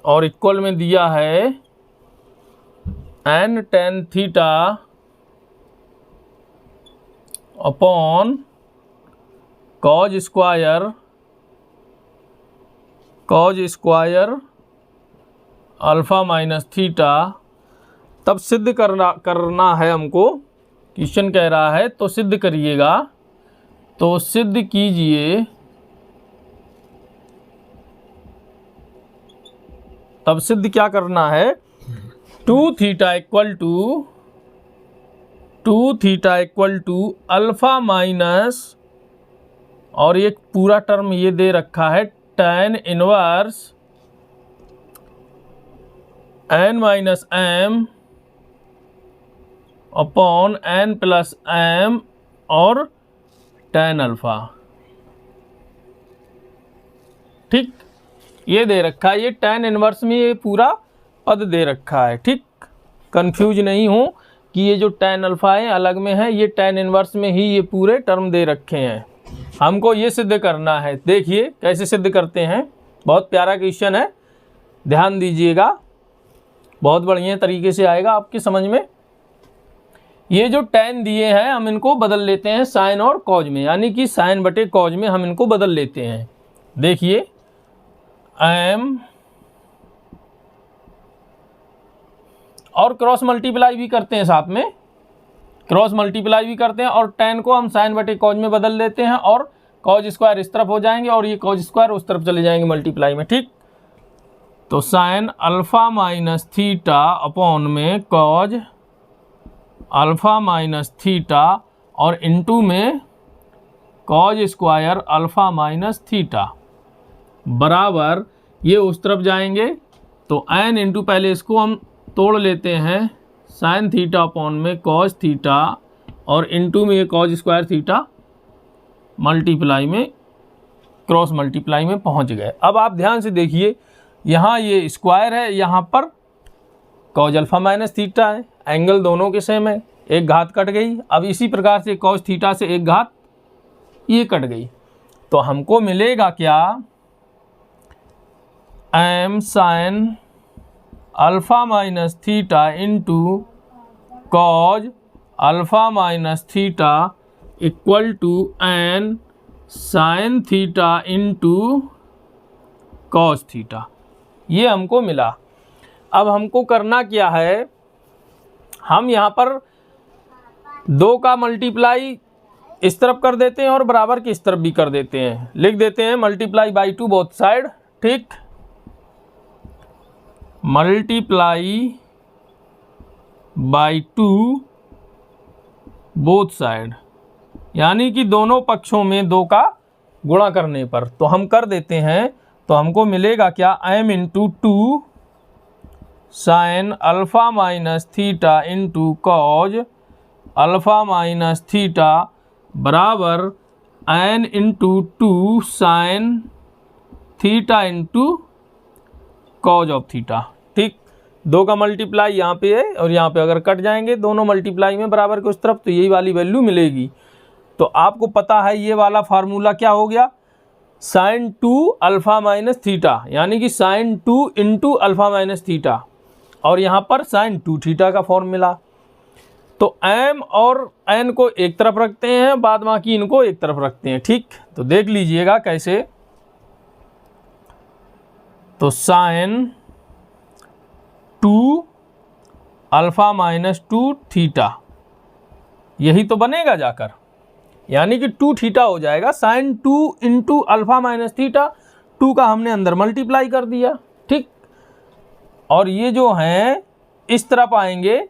और इक्वल में दिया है n tan theta upon cos square alpha minus theta, तब सिद्ध करना है हमको। क्वेश्चन कह रहा है तो सिद्ध करिएगा। तो सिद्ध कीजिए, तब सिद्ध क्या करना है? 2 theta equal to alpha minus, और एक पूरा टर्म ये दे रखा है tan inverse n minus m upon n plus m और tan अल्फा। ठीक, ये दे रखा है, ये tan इनवर्स में ये पूरा पद दे रखा है। ठीक, कंफ्यूज नहीं हो कि ये जो tan अल्फा है अलग में है, ये tan इनवर्स में ही ये पूरे टर्म दे रखे हैं। हमको ये सिद्ध करना है। देखिए कैसे सिद्ध करते हैं, बहुत प्यारा क्वेश्चन है, ध्यान दीजिएगा, बहुत बढ़िया तरीके से आएगा आपकी समझ में। ये जो tan दिए हैं हम इनको बदल लेते हैं साइन और कॉज में, यानी कि साइन बटे कॉज में हम इनको बदल लेते हैं। देखिए m और क्रॉस मल्टीप्लाई भी करते हैं, साथ में क्रॉस मल्टीप्लाई भी करते हैं, और tan को हम साइन बटे कॉज में बदल लेते हैं, और कॉज स्क्वायर इस तरफ हो जाएंगे और ये कॉज स्क्वायर उस तरफ चले जाएंगे मल्टीप्लाई में। ठीक, तो sign alpha minus theta upon में कॉज अल्फा माइनस थीटा और इनटू में cause square alpha minus theta बराबर, ये उस तरफ जाएंगे तो n इंटू, पहले इसको हम तोड़ लेते हैं, साइन थीटा अपॉन में कॉज थीटा और इनटू में ये कॉज स्क्वायर थीटा मल्टीप्लाई में क्रॉस मल्टीप्लाई में पहुंच गए। अब आप ध्यान से देखिए, यहाँ ये स्क्वायर है, यहाँ पर कॉज अल्फा माइनस थीटा है, एंगल दोनों के सेम है, एक घात कट गई। अब इसी प्रकार से कॉज थीटा से एक घात ये कट गई, तो हमको मिलेगा क्या? m sine alpha minus theta into cos alpha minus theta equal to n sine theta into cos theta, ये हमको मिला। अब हमको करना क्या है, हम यहाँ पर 2 का मल्टीप्लाई इस तरफ कर देते हैं और बराबर की इस तरफ भी कर देते हैं, लिख देते हैं मल्टीप्लाई बाई 2 बोथ साइड। ठीक, मल्टीप्लाई बाई 2 बोथ साइड, यानी कि दोनों पक्षों में 2 का गुणा करने पर, तो हम कर देते हैं। तो हमको मिलेगा क्या? m into 2 sign alpha minus theta into cos alpha minus theta बराबर n into 2 sign theta into cos of theta. ठीक, 2 का मल्टीप्लाई यहाँ पे है और यहाँ पे अगर कट जाएंगे दोनों मल्टीप्लाई में बराबर के उस तरफ, तो यही वाली वैल्यू मिलेगी। तो आपको पता है ये वाला फार्मूला क्या हो गया? साइन 2 अल्फा माइनस थीटा, यानी कि sine 2 into alpha minus theta, और यहाँ पर साइन 2 थीटा का फॉर्मूला। तो m और n को एक तरफ रखते हैं, बाद बाकी इनको एक तरफ रखते हैं। ठीक, तो देख लीजिएगा कैसे। तो साइन 2 अल्फा माइनस 2 थीटा, यही तो बनेगा जाकर, यानी कि 2 थीटा हो जाएगा। Sine 2 into alpha minus theta, 2 का हमने अंदर मल्टीप्लाई कर दिया। ठीक, और ये जो हैं इस तरफ आएंगे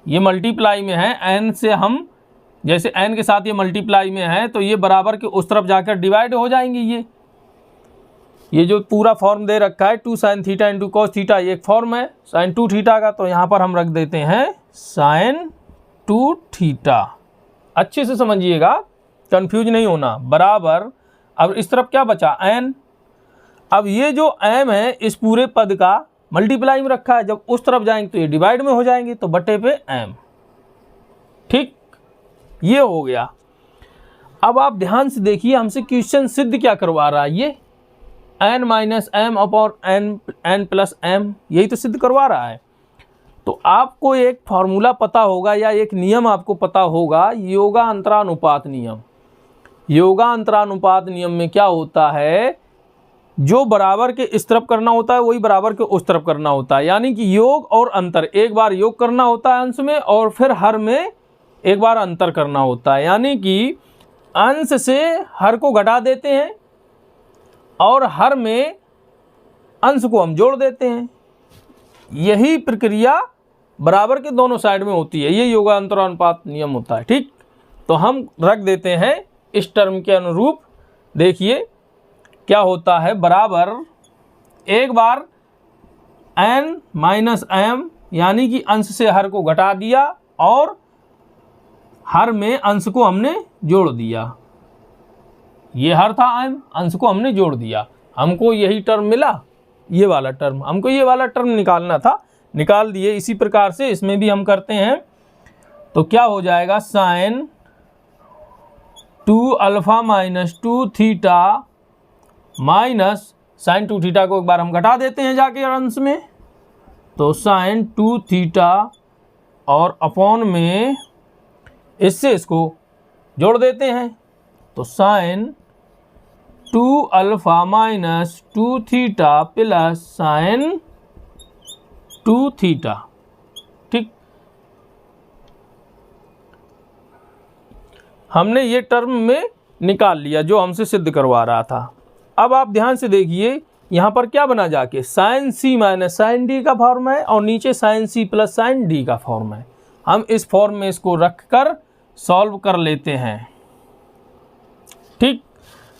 ये मल्टीप्लाई में है, n से हम जैसे n के साथ ये मल्टीप्लाई में है तो ये बराबर के उस तरफ जाकर डिवाइड हो जाएंगे। ये जो पूरा फॉर्म दे रखा है 2 sin theta into cos theta, ये एक फॉर्म है sin 2 थीटा का, तो यहाँ पर हम रख देते हैं sin 2 थीटा। अच्छे से समझिएगा, कंफ्यूज नहीं होना। बराबर अब इस तरफ क्या बचा n। अब ये जो m है इस पूरे पद का मल्टीप्लाई में रखा है, जब उस तरफ जाएंगे तो ये डिवाइड में हो जाएंगे, तो बटे पे m। ठीक, ये हो गया। अब आप ध्यान से देखिए, हमसे क्वेश्चन सिद्ध क्या करवा रहा है, ये n minus M upon n plus m, यही तो सिद्ध करवा रहा है। तो आपको एक फॉर्मूला पता होगा या एक नियम आपको पता होगा, योगा अंतरानुपात नियम। योगा अंतरानुपात नियम में क्या होता है, जो बराबर के इस तरफ करना होता है वही बराबर के उस तरफ करना होता है। यानी कि योग और अंतर, एक बार योग करना होता है अंश में और फिर हर में एक बार अंतर करना होता है। यानी कि अंश से हर को घटा देते हैं और हर में अंश को हम जोड़ देते हैं। यही प्रक्रिया बराबर के दोनों साइड में होती है, ये योगा अंतरानुपात नियम होता है। ठीक, तो हम रख देते हैं इस टर्म के अनुरूप। देखिए क्या होता है, बराबर एक बार n माइनस एम, यानी कि अंश से हर को घटा दिया और हर में अंश को हमने जोड़ दिया। ये हर था m, अंश को हमने जोड़ दिया, हमको यही टर्म मिला, ये वाला टर्म। हमको ये वाला टर्म निकालना था, निकाल दिए। इसी प्रकार से इसमें भी हम करते हैं, तो क्या हो जाएगा sin 2 alpha minus 2 theta minus sin 2 theta को एक बार हम घटा देते हैं जाके अंश में, तो sin 2 थीटा और अपॉन में इससे इसको जोड़ देते हैं, तो sin 2 alpha minus 2 theta plus sin 2 theta. ठीक, हमने ये टर्म में निकाल लिया जो हमसे सिद्ध करवा रहा था। अब आप ध्यान से देखिए, यहाँ पर क्या बना जाके sin c minus sin d का फॉर्म है और नीचे sin c plus sin d का फॉर्म है। हम इस फॉर्म में इसको रखकर सॉल्व कर लेते हैं। ठीक,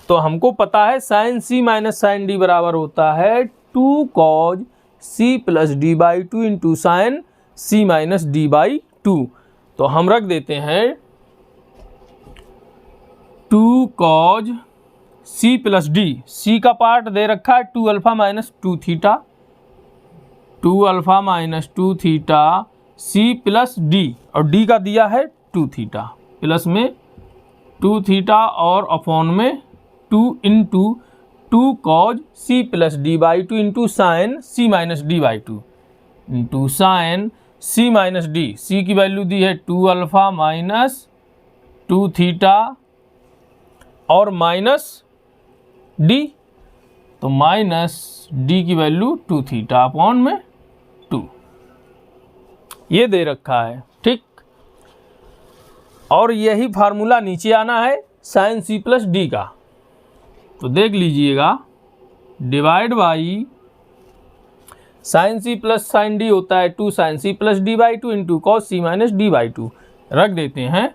तो हमको पता है sin c minus sin d बराबर होता है 2 cos c plus d by 2 into sine c minus d by 2। तो हम रख देते हैं 2 cos c plus d, c का पार्ट दे रखा है 2 alpha minus 2 theta, 2 alpha minus 2 theta c plus d, और d का दिया है 2 थीटा, प्लस में 2 थीटा और अपॉन में 2 into 2 cos c plus d by 2 into sine c minus d by 2 into sine c minus d। c की वैल्यू दी है 2 अल्फा माइनस 2 थीटा और माइनस d, तो माइनस d की वैल्यू 2 थीटा अपॉन में 2, ये दे रखा है। ठीक, और यही फार्मूला नीचे आना है साइन c प्लस d का, तो देख लीजिएगा, divide by sine c plus sine d होता है 2 sine c plus d by 2 into cos c minus d by 2। रख देते हैं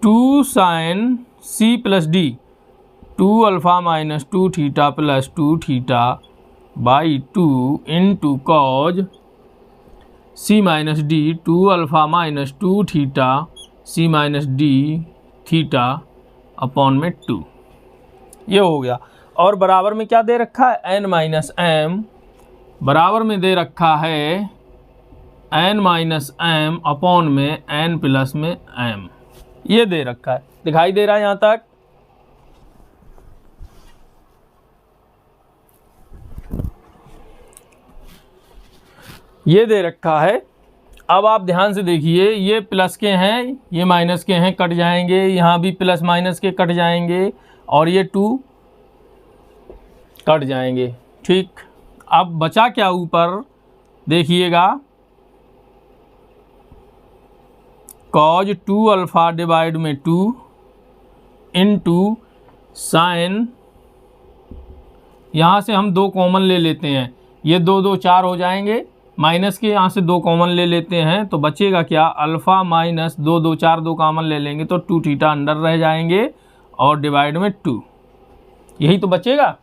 2 sine c plus d, 2 alpha minus 2 theta plus 2 theta by 2 into cos c minus d, 2 alpha minus 2 theta c minus d theta upon में 2, ये हो गया। और बराबर में क्या दे रखा है, n माइनस m, बराबर में दे रखा है n माइनस m अपॉन में n प्लस में m, ये दे रखा है। दिखाई दे रहा है यहाँ तक? ये दे रखा है। अब आप ध्यान से देखिए, ये प्लस के हैं, ये माइनस के हैं, कट जाएंगे, यहाँ भी प्लस माइनस के कट जाएंगे और ये 2 कट जाएंगे। ठीक, अब बचा क्या ऊपर देखिएगा, कॉज 2 अल्फा डिवाइड में 2 इंटू साइन, यहाँ से हम 2 कॉमन ले लेते हैं, ये 2 2 4 हो जाएंगे, माइनस के यहाँ से 2 कॉमन ले लेते हैं तो बचेगा क्या, अल्फ़ा माइनस 2 2 4 2 कॉमन ले लेंगे तो 2 थीटा अंदर रह जाएंगे और डिवाइड में 2, यही तो बचेगा।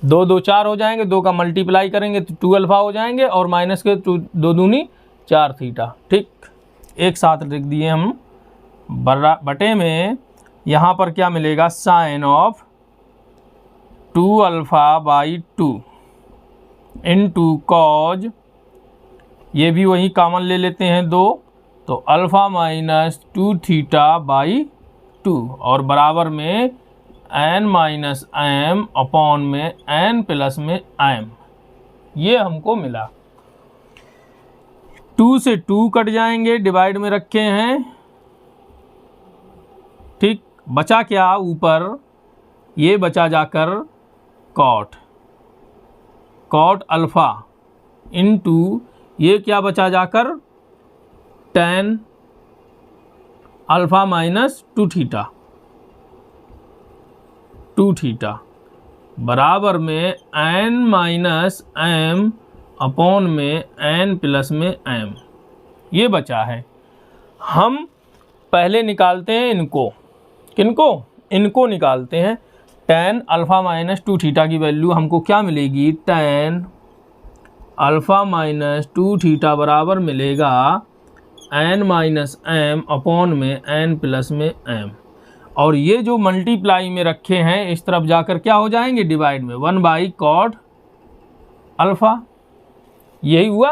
2 2 4 हो जाएंगे, 2 का मल्टीप्लाई करेंगे तो 2 अल्फ़ा हो जाएंगे और माइनस के 2 दूनी 4 थीटा। ठीक, एक साथ लिख दिए हम। बटे में यहाँ पर क्या मिलेगा, sine of 2 alpha by 2 into cos, ये भी वही कॉमन ले लेते हैं 2, तो अल्फ़ा माइनस 2 थीटा बाई 2 और बराबर में n माइनस m अपॉन में n प्लस में m, ये हमको मिला। 2 से 2 कट जाएंगे, डिवाइड में रखे हैं। ठीक, बचा क्या ऊपर, ये बचा जाकर कॉट अल्फ़ा इंटू ये क्या बचा जाकर tan अल्फ़ा माइनस 2 थीटा बराबर में n माइनस m अपॉन में n प्लस में m, ये बचा है। हम पहले निकालते हैं इनको, किनको, इनको निकालते हैं। tan अल्फ़ा माइनस 2 थीटा की वैल्यू हमको क्या मिलेगी, tan अल्फ़ा माइनस 2 थीटा बराबर मिलेगा n माइनस m अपॉन में n प्लस में m, और ये जो मल्टीप्लाई में रखे हैं इस तरफ जाकर क्या हो जाएंगे, डिवाइड में 1 बाई कॉट अल्फ़ा, यही हुआ।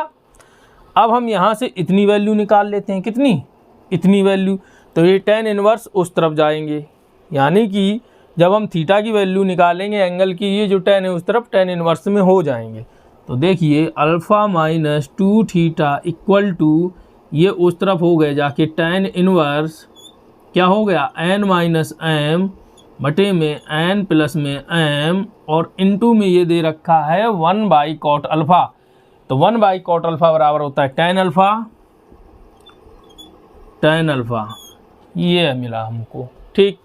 अब हम यहाँ से इतनी वैल्यू निकाल लेते हैं, कितनी, इतनी वैल्यू, तो ये tan इनवर्स उस तरफ जाएंगे, यानी कि जब हम थीटा की वैल्यू निकालेंगे एंगल की, ये जो tan है उस तरफ tan इनवर्स में हो जाएंगे। तो देखिए alpha minus 2 theta equal to ये उस तरफ हो गए जाके tan इनवर्स क्या हो गया, n माइनस m बटे में n प्लस में m और इनटू में ये दे रखा है 1 बाई कॉट अल्फ़ा, तो 1 बाई कॉट अल्फ़ा बराबर होता है tan अल्फ़ा, ये मिला हमको। ठीक,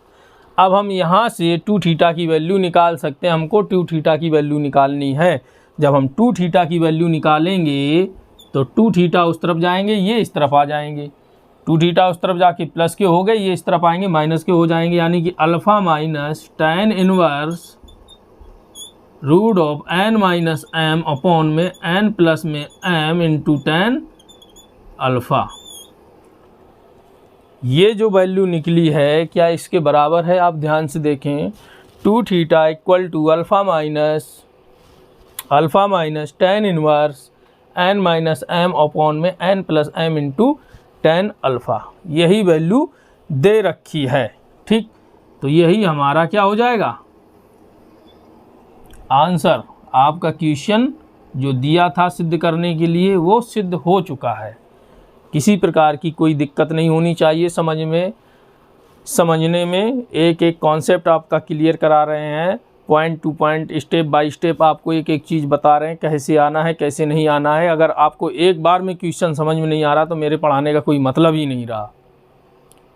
अब हम यहाँ से 2 थीटा की वैल्यू निकाल सकते हैं, हमको 2 थीटा की वैल्यू निकालनी है। जब हम 2 थीटा की वैल्यू निकालेंगे तो 2 थीटा उस तरफ जाएंगे, ये इस तरफ आ जाएंगे, 2 थीटा उस तरफ जाके प्लस के हो गए, ये इस तरफ आएंगे माइनस के हो जाएंगे, यानी कि alpha minus tan inverse root of n minus m upon में n प्लस में m इंटू tan अल्फ़ा। ये जो वैल्यू निकली है क्या इसके बराबर है, आप ध्यान से देखें, 2 theta equal to alpha minus tan inverse n minus m upon में n plus m into tan alpha, यही वैल्यू दे रखी है। ठीक, तो यही हमारा क्या हो जाएगा, आंसर। आपका क्वेश्चन जो दिया था सिद्ध करने के लिए वो सिद्ध हो चुका है। किसी प्रकार की कोई दिक्कत नहीं होनी चाहिए समझने में, एक एक कॉन्सेप्ट आपका क्लियर करा रहे हैं, point two point step by step आपको एक एक चीज़ बता रहे हैं, कैसे आना है कैसे नहीं आना है। अगर आपको एक बार में क्वेश्चन समझ में नहीं आ रहा तो मेरे पढ़ाने का कोई मतलब ही नहीं रहा।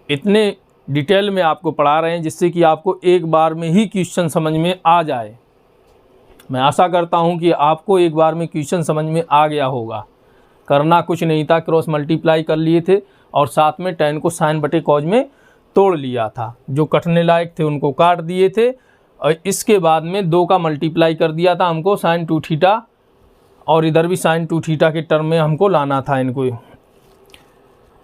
इतने डिटेल में आपको पढ़ा रहे हैं जिससे कि आपको एक बार में ही क्वेश्चन समझ में आ जाए। मैं आशा करता हूं कि आपको एक बार में क्वेश्चन समझ में आ गया होगा। करना कुछ नहीं था, क्रॉस मल्टीप्लाई कर लिए थे और साथ में tan को साइन बटे कॉज में तोड़ लिया था, जो कटने लायक थे उनको काट दिए थे और इसके बाद में 2 का मल्टीप्लाई कर दिया था हमको साइन 2 थीटा, और इधर भी साइन 2 थीटा के टर्म में हमको लाना था इनको,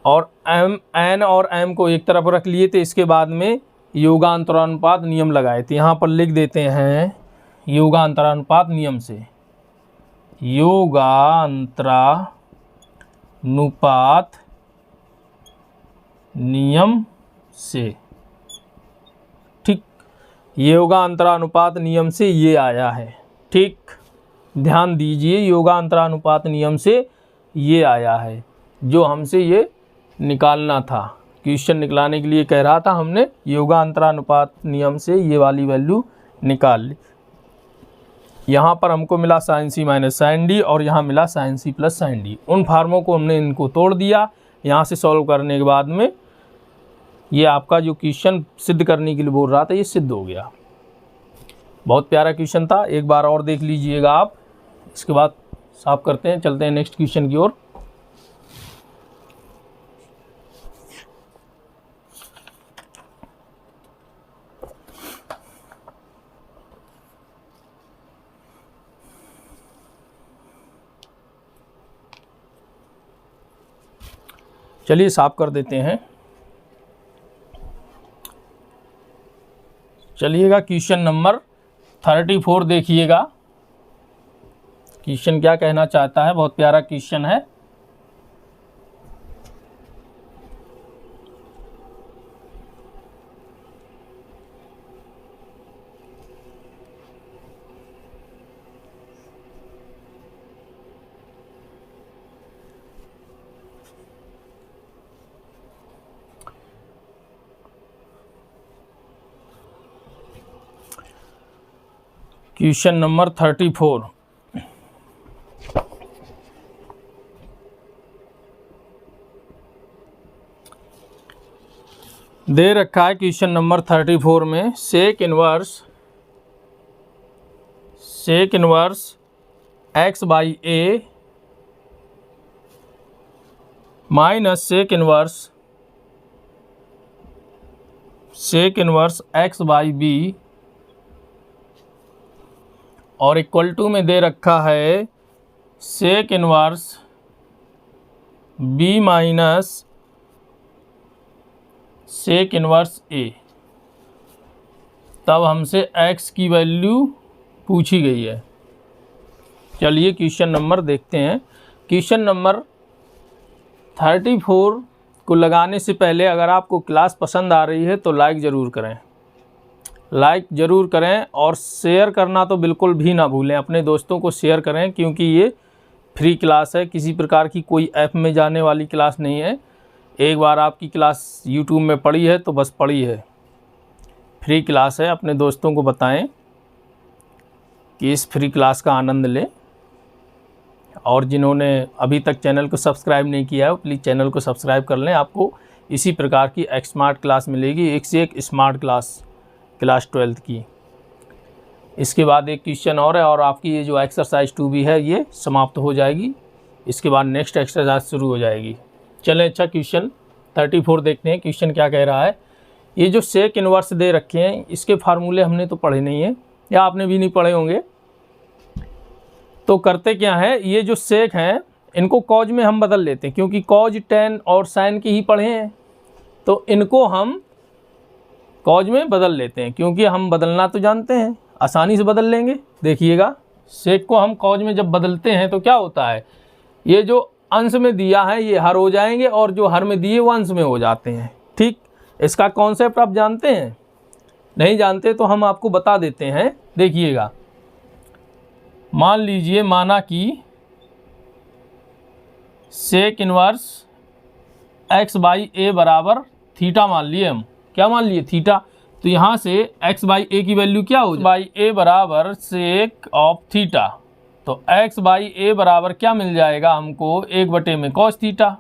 और n और m को एक तरफ रख लिए थे। इसके बाद में योगांतरानुपात नियम लगाए थे, यहाँ पर लिख देते हैं योगांतरानुपात नियम से, योगांतरानुपात नियम से। ठीक, योगांतरानुपात नियम से ये आया है। ठीक, ध्यान दीजिए, योगांतरानुपात नियम से ये आया है जो हमसे ये निकालना था। क्वेश्चन निकालने के लिए कह रहा था, हमने योगांतरानुपात नियम से ये वाली वैल्यू निकाल ली। यहाँ पर हमको मिला sine C minus sine D और यहाँ मिला sine C plus sine D. उन फार्मों को हमने इनको तोड़ दिया। यहाँ से सॉल्व करने के बाद में ये आपका जो क्वेश्चन सिद्ध करने के लिए बोल रहा था ये सिद्ध हो गया। बहुत प्यारा क्वेश्चन था, एक बार और देख लीजिएगा आप, इसके बाद साफ करते हैं, चलते हैं नेक्स्ट क्वेश्चन की ओर। चलिए साफ कर देते हैं। चलिएगा क्वेश्चन नंबर 34 देखिएगा, क्वेश्चन क्या कहना चाहता है। बहुत प्यारा क्वेश्चन है। क्वेश्चन नंबर 34 दे रखा है। क्वेश्चन नंबर 34 में sec inverse x by A minus sec inverse x by B और इक्वल टू में दे रखा है sec inverse b minus sec inverse a। तब हमसे x की वैल्यू पूछी गई है। चलिए क्वेश्चन नंबर देखते हैं। क्वेश्चन नंबर 34 को लगाने से पहले अगर आपको क्लास पसंद आ रही है तो लाइक ज़रूर करें और शेयर करना तो बिल्कुल भी ना भूलें। अपने दोस्तों को शेयर करें, क्योंकि ये फ्री क्लास है, किसी प्रकार की कोई ऐप में जाने वाली क्लास नहीं है। एक बार आपकी क्लास यूट्यूब में पड़ी है तो बस पड़ी है, फ्री क्लास है। अपने दोस्तों को बताएं कि इस फ्री क्लास का आनंद लें। और जिन्होंने अभी तक चैनल को सब्सक्राइब नहीं किया है, प्लीज़ चैनल को सब्सक्राइब कर लें। आपको इसी प्रकार की एक स्मार्ट क्लास मिलेगी, एक से एक स्मार्ट क्लास 12th की। इसके बाद एक क्वेश्चन और है और आपकी ये जो एक्सरसाइज 2B है ये समाप्त हो जाएगी। इसके बाद नेक्स्ट एक्सरसाइज शुरू हो जाएगी। चलें, अच्छा क्वेश्चन 34 देखते हैं। क्वेश्चन क्या कह रहा है। ये जो सेक इनवर्स दे रखे हैं, इसके फार्मूले हमने तो पढ़े नहीं हैं या आपने भी नहीं पढ़े होंगे। तो करते क्या है, ये जो सेक हैं इनको कॉज में हम बदल लेते हैं, क्योंकि कॉज टेन और साइन की ही पढ़े हैं। तो इनको हम कॉज में बदल लेते हैं, क्योंकि हम बदलना तो जानते हैं, आसानी से बदल लेंगे। देखिएगा, सेक को हम कॉज में जब बदलते हैं तो क्या होता है, ये जो अंश में दिया है ये हर हो जाएंगे और जो हर में दिए वो अंश में हो जाते हैं। ठीक, इसका कॉन्सेप्ट आप जानते हैं? नहीं जानते तो हम आपको बता देते हैं। देखिएगा, मान लीजिए, माना कि सेक इनवर्स x बाई ए बराबर थीटा मान लिए हम। क्या मान लिए? थीटा। तो यहाँ से x बाई ए की वैल्यू क्या हो, बाई ए बराबर सेक ऑफ थीटा। तो x बाई ए बराबर क्या मिल जाएगा हमको, 1/में cos थीटा,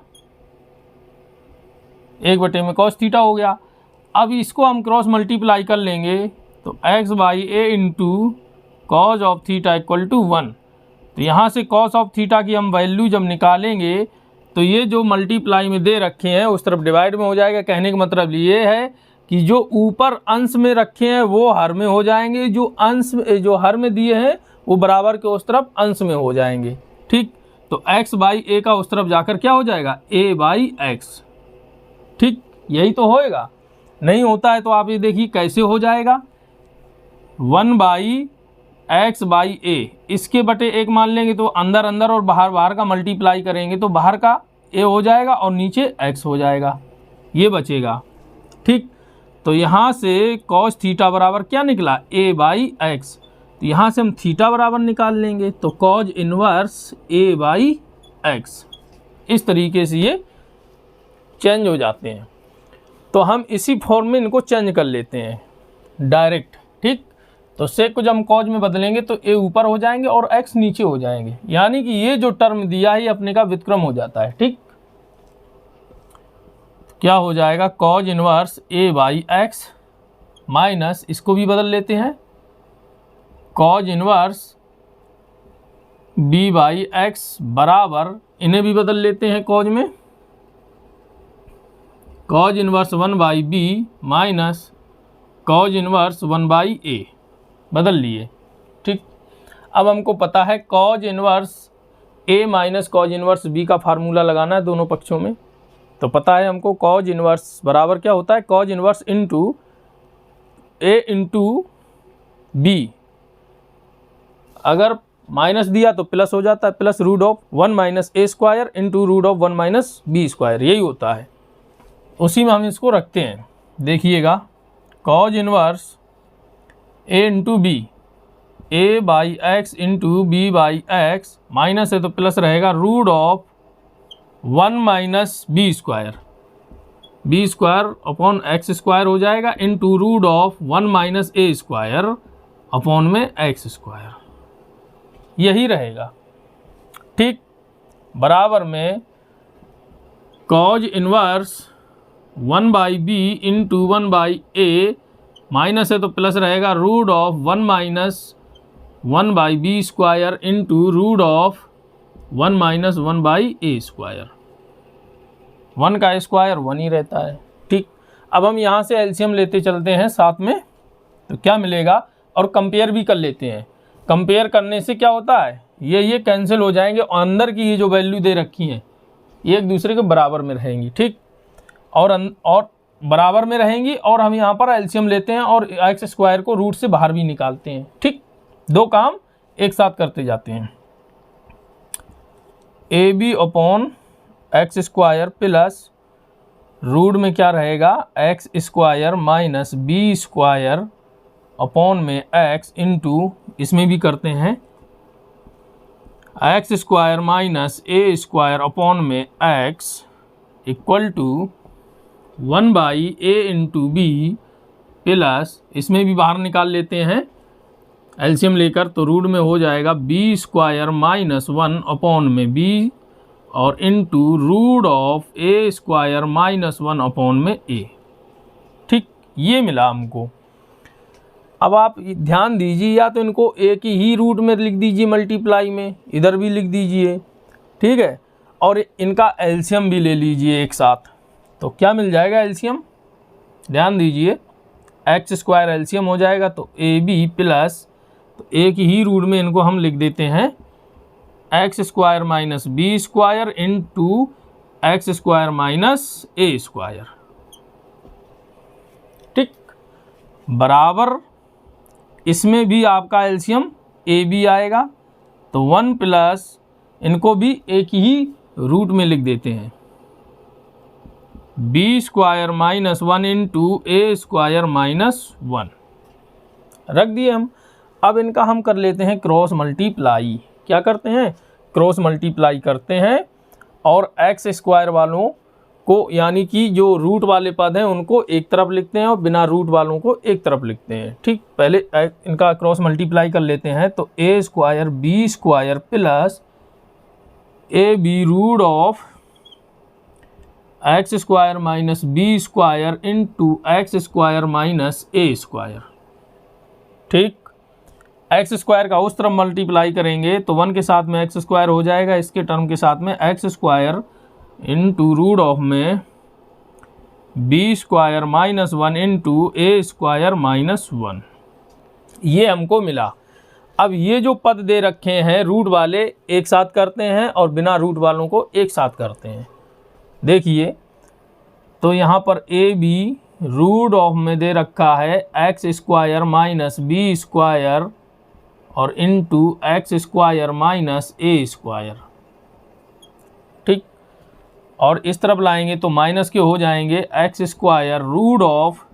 1/में cos थीटा हो गया। अब इसको हम क्रॉस मल्टीप्लाई कर लेंगे तो x by A into cos of theta equal to 1। तो यहाँ से कॉस ऑफ थीटा की हम वैल्यू जब निकालेंगे तो ये जो मल्टीप्लाई में दे रखे हैं उस तरफ डिवाइड में हो जाएगा। कहने का मतलब ये है कि जो ऊपर अंश में रखे हैं वो हर में हो जाएंगे, जो हर में दिए हैं वो बराबर के उस तरफ अंश में हो जाएंगे। ठीक, तो x बाई ए का उस तरफ जाकर क्या हो जाएगा, a बाई एक्स। ठीक, यही तो होएगा। नहीं होता है तो आप ये देखिए कैसे हो जाएगा, 1 बाई एक्स बाई ए, इसके बटे 1 मान लेंगे तो अंदर अंदर और बाहर बाहर का मल्टीप्लाई करेंगे तो बाहर का a हो जाएगा और नीचे x हो जाएगा, ये बचेगा। ठीक, तो यहाँ से cos थीटा बराबर क्या निकला, a बाई एक्स। तो यहाँ से हम थीटा बराबर निकाल लेंगे तो cos inverse a by x. इस तरीके से ये चेंज हो जाते हैं। तो हम इसी फॉर्म में इनको चेंज कर लेते हैं डायरेक्ट। ठीक, तो सेक को जब हम कॉज में बदलेंगे तो ए ऊपर हो जाएंगे और एक्स नीचे हो जाएंगे, यानी कि ये जो टर्म दिया है अपने का व्युत्क्रम हो जाता है। ठीक, क्या हो जाएगा, cos inverse A by X minus, इसको भी बदल लेते हैं, cos inverse B by X बराबर, इन्हें भी बदल लेते हैं कॉज में, cos inverse 1 by B minus cos inverse 1 by A, बदल लिए। ठीक, अब हमको पता है cos inverse A minus cos inverse B का फार्मूला लगाना है दोनों पक्षों में। तो पता है हमको कॉज इनवर्स बराबर क्या होता है, cos inverse into A into B, अगर माइनस दिया तो प्लस हो जाता है, plus root of 1 minus A square into root of 1 minus B square, यही होता है। उसी में हम इसको रखते हैं। देखिएगा cos inverse A into B, A by X into B by X, minus है तो प्लस रहेगा, root of 1 minus B square, B square upon X square हो जाएगा into root of 1 minus A square upon में एक्स स्क्वायर, यही रहेगा। ठीक, बराबर में cos inverse 1 by B into 1 by A, minus है तो प्लस रहेगा, root of 1 minus 1 by B square into root of 1 minus 1 by A square, 1 का स्क्वायर 1 ही रहता है। ठीक, अब हम यहाँ से एलसीएम लेते चलते हैं साथ में, तो क्या मिलेगा, और कंपेयर भी कर लेते हैं। कंपेयर करने से क्या होता है, ये कैंसिल हो जाएंगे और अंदर की ये जो वैल्यू दे रखी हैं ये एक दूसरे के बराबर में रहेंगी। ठीक, और बराबर में रहेंगी, और हम यहाँ पर एलसीएम लेते हैं और एक्स स्क्वायर को रूट से बाहर भी निकालते हैं। ठीक, दो काम एक साथ करते जाते हैं। A B upon X square plus root में क्या रहेगा, X square minus B square upon में एक्स इंटू, इसमें भी करते हैं, X square minus A square upon में X equal to 1 by A into B plus, इसमें भी बाहर निकाल लेते हैं एलसीएम लेकर, तो रूट में हो जाएगा बी स्क्वायर माइनस 1 अपॉन में बी और into root of A square minus 1 upon में ए। ठीक, ये मिला हमको। अब आप ध्यान दीजिए, या तो इनको एक ही रूट में लिख दीजिए मल्टीप्लाई में, इधर भी लिख दीजिए, ठीक है, और इनका एलसीएम भी ले लीजिए एक साथ, तो क्या मिल जाएगा एलसीएम, ध्यान दीजिए, एक्स स्क्वायर एलसीएम हो जाएगा तो ए बी प्लस, तो एक ही रूट में इनको हम लिख देते हैं X square minus B square into X square minus A square. ठीक, बराबर इसमें भी आपका एलसीएम ए बी आएगा, तो 1 प्लस, इनको भी एक ही रूट में लिख देते हैं, B square minus 1 into A square minus 1 रख दिए हम। अब इनका हम कर लेते हैं क्रॉस मल्टीप्लाई। क्या करते हैं, क्रॉस मल्टीप्लाई करते हैं, और एक्स स्क्वायर वालों को, यानी कि जो रूट वाले पद हैं उनको एक तरफ लिखते हैं और बिना रूट वालों को एक तरफ लिखते हैं। ठीक, पहले इनका क्रॉस मल्टीप्लाई कर लेते हैं, तो A square B square plus A B root of X square minus B square into X square minus A square. ठीक, एक्स स्क्वायर का उस तरफ मल्टीप्लाई करेंगे तो 1 के साथ में एक्स स्क्वायर हो जाएगा, इसके टर्म के साथ में X square into root of में B square minus 1 into A square minus 1, ये हमको मिला। अब ये जो पद दे रखे हैं रूट वाले एक साथ करते हैं और बिना रूट वालों को एक साथ करते हैं। देखिए, तो यहाँ पर ए बी रूट ऑफ में दे रखा है X square minus B square और into X square minus A square. ठीक, और इस तरफ लाएंगे तो माइनस के हो जाएंगे, X square root of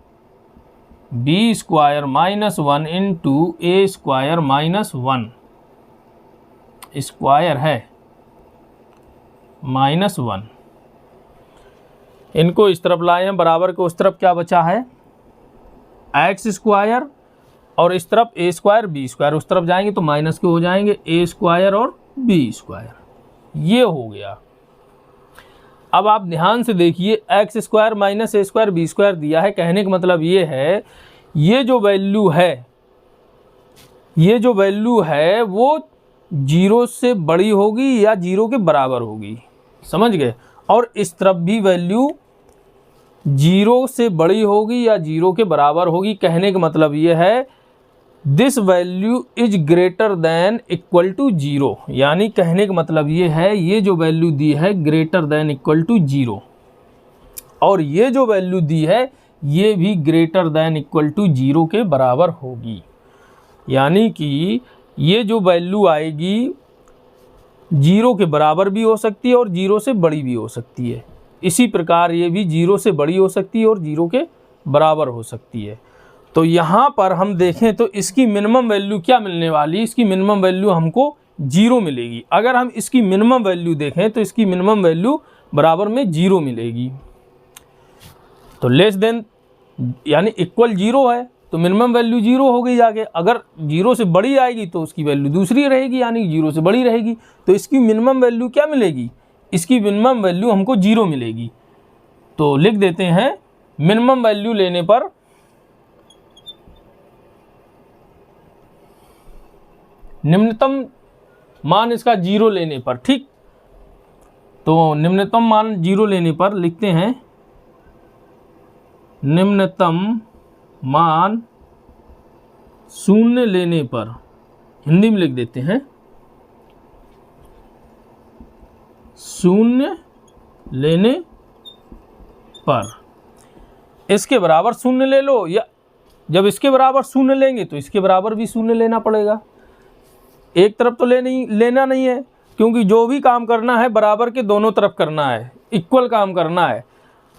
B square minus 1 into A square minus 1, square है माइनस 1। इनको इस तरफ लाए हैं, बराबर के उस तरफ क्या बचा है, एक्स स्क्वायर, और इस तरफ ए स्क्वायर बी स्क्वायर, उस तरफ जाएंगे तो माइनस के हो जाएंगे ए स्क्वायर और बी स्क्वायर, ये हो गया। अब आप ध्यान से देखिए, x square minus A square B square दिया है, कहने का मतलब ये है, ये जो वैल्यू है वो जीरो से बड़ी होगी या जीरो के बराबर होगी, समझ गए। और इस तरफ भी वैल्यू जीरो से बड़ी होगी या जीरो के बराबर होगी। कहने का मतलब ये है this value is greater than equal to zero, यानी कहने का मतलब ये है ये जो वैल्यू दी है greater than equal to zero, और ये जो वैल्यू दी है ये भी greater than equal to zero के बराबर होगी। यानी कि ये जो वैल्यू आएगी जीरो के बराबर भी हो सकती है और जीरो से बड़ी भी हो सकती है। इसी प्रकार ये भी जीरो से बड़ी हो सकती है और जीरो के बराबर हो सकती है। तो यहाँ पर हम देखें तो इसकी मिनिमम वैल्यू क्या मिलने वाली है, इसकी मिनिमम वैल्यू हमको जीरो मिलेगी। अगर हम इसकी मिनिमम वैल्यू देखें तो इसकी मिनिमम वैल्यू बराबर में जीरो मिलेगी। तो लेस देन यानी इक्वल जीरो है तो मिनिमम वैल्यू जीरो हो गई जाके। अगर जीरो से बड़ी आएगी तो उसकी वैल्यू दूसरी रहेगी, यानी जीरो से बड़ी रहेगी। तो इसकी मिनिमम वैल्यू क्या मिलेगी, इसकी मिनिमम वैल्यू हमको जीरो मिलेगी। तो लिख देते हैं मिनिमम वैल्यू लेने पर निम्नतम मान इसका जीरो लेने पर, ठीक। तो निम्नतम मान जीरो लेने पर लिखते हैं निम्नतम मान शून्य लेने पर, हिंदी में लिख देते हैं शून्य लेने पर। इसके बराबर शून्य ले लो, या जब इसके बराबर शून्य लेंगे तो इसके बराबर भी शून्य लेना पड़ेगा। एक तरफ तो लेना नहीं है, क्योंकि जो भी काम करना है बराबर के दोनों तरफ करना है, इक्वल काम करना है।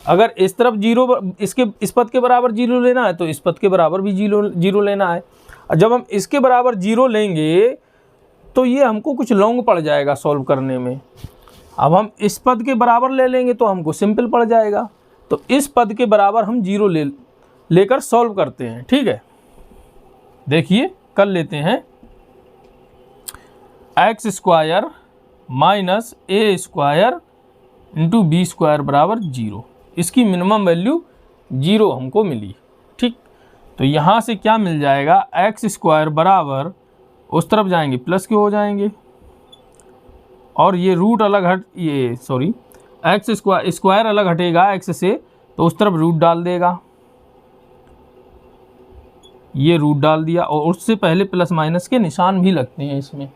अगर इस तरफ जीरो, इस पद के बराबर जीरो लेना है तो इस पद के बराबर भी जीरो लेना है। और जब हम इसके बराबर जीरो लेंगे तो ये हमको कुछ लॉन्ग पड़ जाएगा सॉल्व करने में। अब हम इस पद के बराबर ले लेंगे तो हमको सिंपल पड़ जाएगा। तो इस पद के बराबर हम जीरो लेकर सॉल्व करते हैं, ठीक है। देखिए कर लेते हैं X square minus A square into B square बराबर जीरो। इसकी मिनिमम वैल्यू जीरो हमको मिली, ठीक। तो यहाँ से क्या मिल जाएगा, एक्स स्क्वायर बराबर उस तरफ जाएंगे प्लस के हो जाएंगे, और ये रूट अलग एक्स स्क्वायर अलग हटेगा एक्स से, तो उस तरफ रूट डाल देगा, ये रूट डाल दिया, और उससे पहले प्लस माइनस के निशान भी लगते हैं इसमें।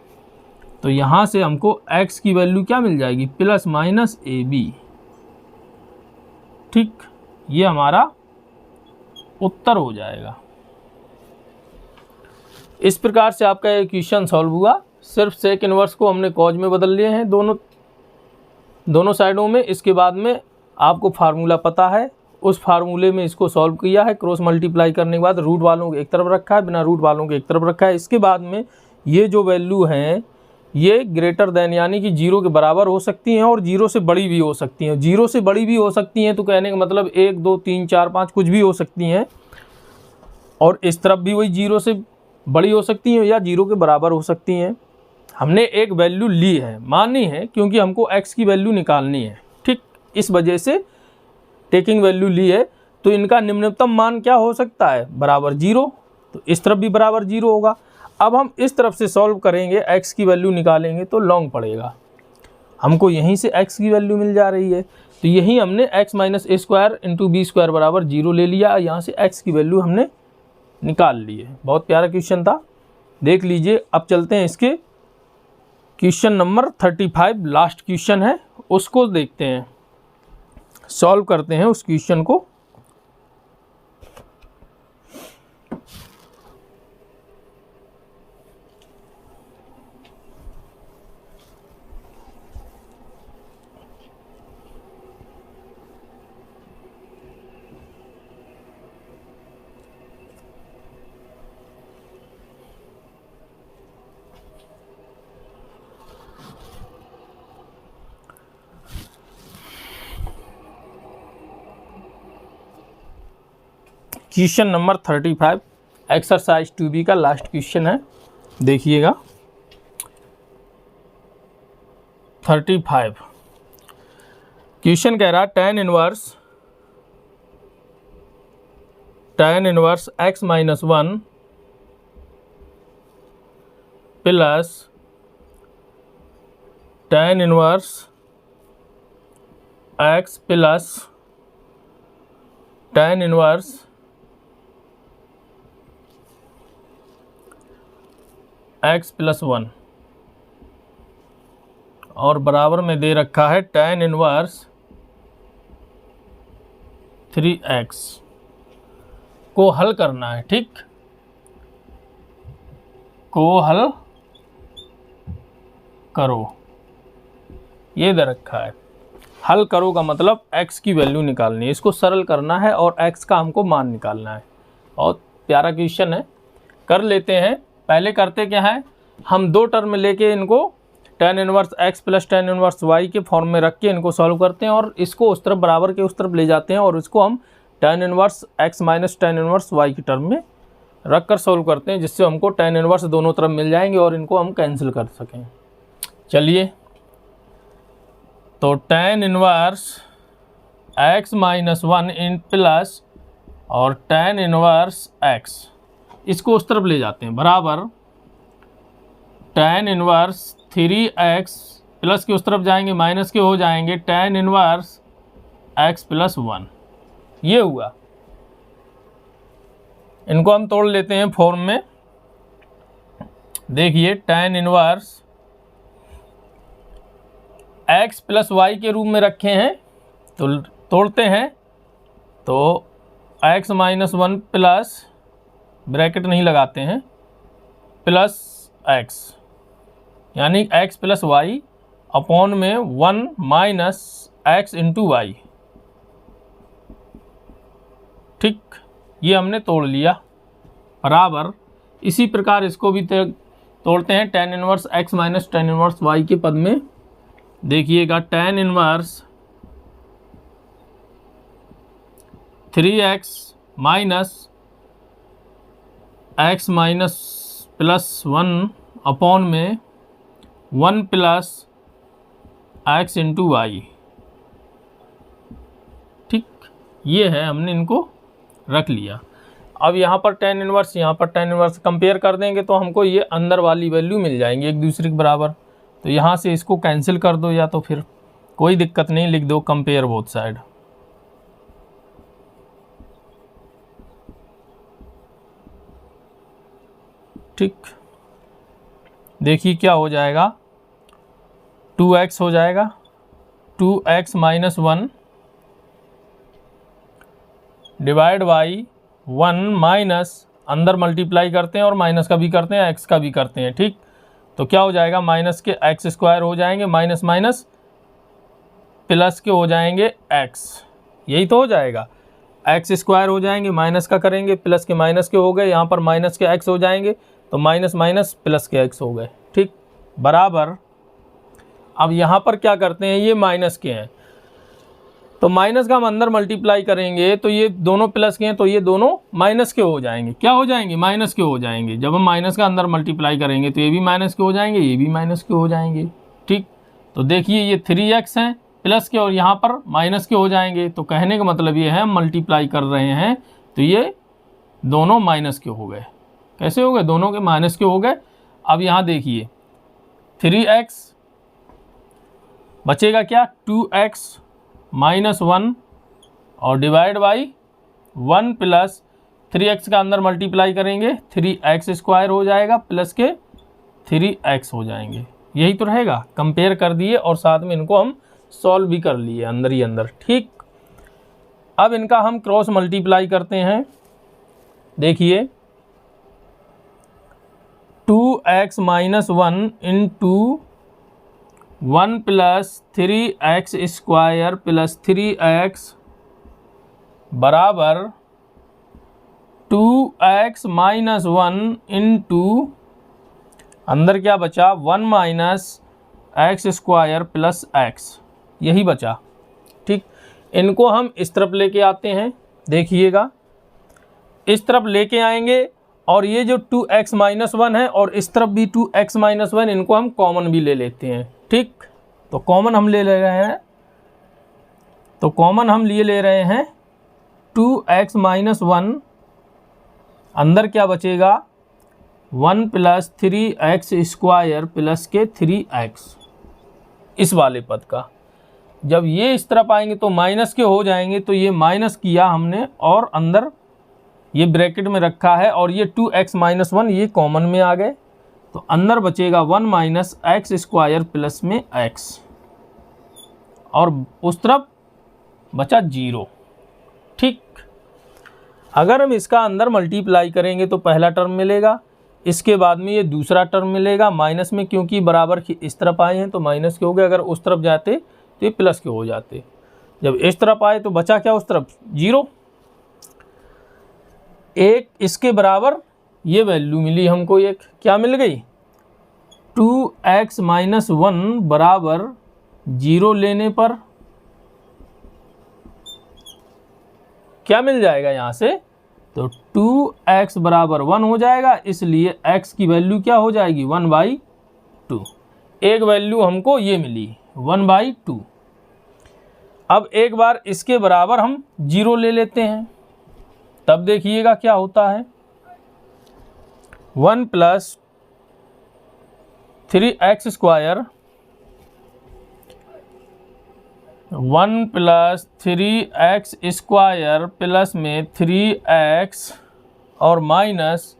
तो यहाँ से हमको x की वैल्यू क्या मिल जाएगी, प्लस माइनस ए बी, ठीक। ये हमारा उत्तर हो जाएगा। इस प्रकार से आपका इक्वेशन सॉल्व हुआ। सिर्फ सेक इनवर्स को हमने कॉज में बदल लिए हैं दोनों साइडों में। इसके बाद में आपको फार्मूला पता है, उस फार्मूले में इसको सॉल्व किया है। क्रॉस मल्टीप्लाई करने के बाद रूट वालों को एक तरफ रखा है, बिना रूट वालों को एक तरफ रखा है। इसके बाद में ये जो वैल्यू हैं ये ग्रेटर देन यानी कि जीरो के बराबर हो सकती हैं और जीरो से बड़ी भी हो सकती हैं। जीरो से बड़ी भी हो सकती हैं तो कहने का मतलब 1 2 3 4 5 कुछ भी हो सकती हैं, और इस तरफ भी वही जीरो से बड़ी हो सकती हैं या जीरो के बराबर हो सकती हैं। हमने एक वैल्यू ली है, मानी है, क्योंकि हमको x की वैल्यू निकालनी है, ठीक। इस वजह से टेकिंग वैल्यू ली है। तो इनका निम्नतम मान क्या हो सकता है, बराबर जीरो। तो इस तरफ भी बराबर जीरो होगा। अब हम इस तरफ से सॉल्व करेंगे, x की वैल्यू निकालेंगे तो लॉन्ग पड़ेगा। हमको यहीं से x की वैल्यू मिल जा रही है, तो यहीं हमने x minus A square into B square बराबर जीरो ले लिया। यहाँ से x की वैल्यू हमने निकाल ली है। बहुत प्यारा क्वेश्चन था, देख लीजिए। अब चलते हैं इसके क्वेश्चन नंबर 35, लास्ट क्वेश्चन है, उसको देखते हैं, सॉल्व करते हैं उस क्वेश्चन को। क्वेश्चन नंबर 35 एक्सरसाइज 2B का लास्ट क्वेश्चन है, देखिएगा। 35 क्वेश्चन कह रहा tan inverse x minus 1 plus tan inverse x plus tan inverse x plus 1 और बराबर में दे रखा है tan इनवर्स 3x को हल करना है। ठीक, को हल करो, ये दे रखा है। हल करो का मतलब x की वैल्यू निकालनी है, इसको सरल करना है और x का हमको मान निकालना है। बहुत प्यारा क्वेश्चन है, कर लेते हैं। पहले करते क्या है, हम दो टर्म लेके इनको tan inverse x plus tan inverse y के फॉर्म में रख के इनको सॉल्व करते हैं और इसको उस तरफ बराबर के उस तरफ ले जाते हैं और इसको हम tan inverse x minus tan inverse y की टर्म में रख कर सॉल्व करते हैं, जिससे हमको tan इनवर्स दोनों तरफ मिल जाएंगे और इनको हम कैंसिल कर सकें। चलिए, तो tan inverse x minus 1 in plus और tan इनवर्स x, इसको उस तरफ ले जाते हैं, बराबर tan इनवर्स 3x प्लस के उस तरफ जाएंगे माइनस के हो जाएंगे tan इनवर्स x प्लस 1। ये हुआ, इनको हम तोड़ लेते हैं फॉर्म में। देखिए tan inverse x plus Y के रूप में रखे हैं, तो तोड़ते हैं, तो x माइनस 1 प्लस, ब्रैकेट नहीं लगाते हैं, प्लस x, यानी x प्लस वाई अपॉन में 1 माइनस x इंटू वाई। ठीक, ये हमने तोड़ लिया, बराबर इसी प्रकार इसको भी तोड़ते हैं tan inverse x minus tan inverse y के पद में। देखिएगा tan inverse 3x minus x minus plus 1 upon में 1 प्लस x इंटू वाई। ठीक, ये है, हमने इनको रख लिया। अब यहाँ पर tan इनवर्स, यहाँ पर tan इनवर्स कंपेयर कर देंगे तो हमको ये अंदर वाली वैल्यू मिल जाएंगी एक दूसरे के बराबर। तो यहाँ से इसको कैंसिल कर दो, या तो फिर कोई दिक्कत नहीं, लिख दो कंपेयर बोथ साइड। ठीक, देखिए क्या हो जाएगा, 2x हो जाएगा, 2x minus 1 divide by 1 minus, अंदर मल्टीप्लाई करते हैं और माइनस का भी करते हैं, x का भी करते हैं। ठीक, तो क्या हो जाएगा, माइनस के x स्क्वायर हो जाएंगे, माइनस माइनस प्लस के हो जाएंगे x, यही तो हो जाएगा। x स्क्वायर हो जाएंगे, माइनस का करेंगे, प्लस के माइनस के हो गए, यहाँ पर माइनस के x हो जाएंगे, तो माइनस माइनस प्लस के x हो गए। ठीक, बराबर अब यहाँ पर क्या करते हैं, ये माइनस के हैं तो माइनस का हम अंदर मल्टीप्लाई करेंगे, तो ये दोनों प्लस के हैं तो ये दोनों माइनस के हो जाएंगे। क्या हो जाएंगे, माइनस के हो जाएंगे। जब हम माइनस का अंदर मल्टीप्लाई करेंगे तो ये भी माइनस के हो जाएंगे, ये भी माइनस के हो जाएंगे। ठीक, तो देखिए ये 3x हैं प्लस के और यहाँ पर माइनस के हो जाएंगे। तो कहने का मतलब ये है, हम मल्टीप्लाई कर रहे हैं तो ये दोनों माइनस के हो गए। कैसे हो गए, दोनों के माइनस के हो गए। अब यहाँ देखिए 3x बचेगा क्या, 2x माइनस 1 और डिवाइड बाई 1 प्लस 3x का अंदर मल्टीप्लाई करेंगे, 3x स्क्वायर हो जाएगा प्लस के 3x हो जाएंगे। यही तो रहेगा, कंपेयर कर दिए और साथ में इनको हम सॉल्व भी कर लिए अंदर ही अंदर। ठीक, अब इनका हम क्रॉस मल्टीप्लाई करते हैं। देखिए 2x minus 1 into 1 plus 3x square plus 3x बराबर 2x माइनस 1 इंटू अंदर क्या बचा, 1 minus x square plus x, यही बचा। ठीक, इनको हम इस तरफ लेके आते हैं। देखिएगा इस तरफ लेके आएंगे और ये जो 2x माइनस 1 है और इस तरफ भी 2x माइनस 1, इनको हम कॉमन भी ले लेते हैं। ठीक, तो कॉमन हम ले रहे हैं, तो कॉमन हम ले रहे हैं 2x माइनस 1, अंदर क्या बचेगा 1 प्लस 3x स्क्वायर प्लस के 3x। इस वाले पद का। जब ये इस तरफ आएंगे तो माइनस के हो जाएंगे, तो ये माइनस किया हमने और अंदर ये ब्रैकेट में रखा है, और ये 2x माइनस 1 ये कॉमन में आ गए, तो अंदर बचेगा 1 माइनस एक्स स्क्वायर प्लस में x, और उस तरफ बचा 0। ठीक, अगर हम इसका अंदर मल्टीप्लाई करेंगे तो पहला टर्म मिलेगा, इसके बाद में ये दूसरा टर्म मिलेगा माइनस में, क्योंकि बराबर इस तरफ आए हैं तो माइनस के हो गए, अगर उस तरफ जाते तो ये प्लस के हो जाते। जब इस तरफ आए तो बचा क्या उस तरफ 0। एक इसके बराबर ये वैल्यू मिली हमको, एक क्या मिल गई 2x माइनस 1 बराबर 0 लेने पर क्या मिल जाएगा यहाँ से, तो 2x बराबर 1 हो जाएगा, इसलिए x की वैल्यू क्या हो जाएगी 1/2। एक वैल्यू हमको ये मिली 1/2। अब एक बार इसके बराबर हम 0 ले लेते हैं, तब देखिएगा क्या होता है। 1 plus 3x square 1 plus 3x square plus में 3x और माइनस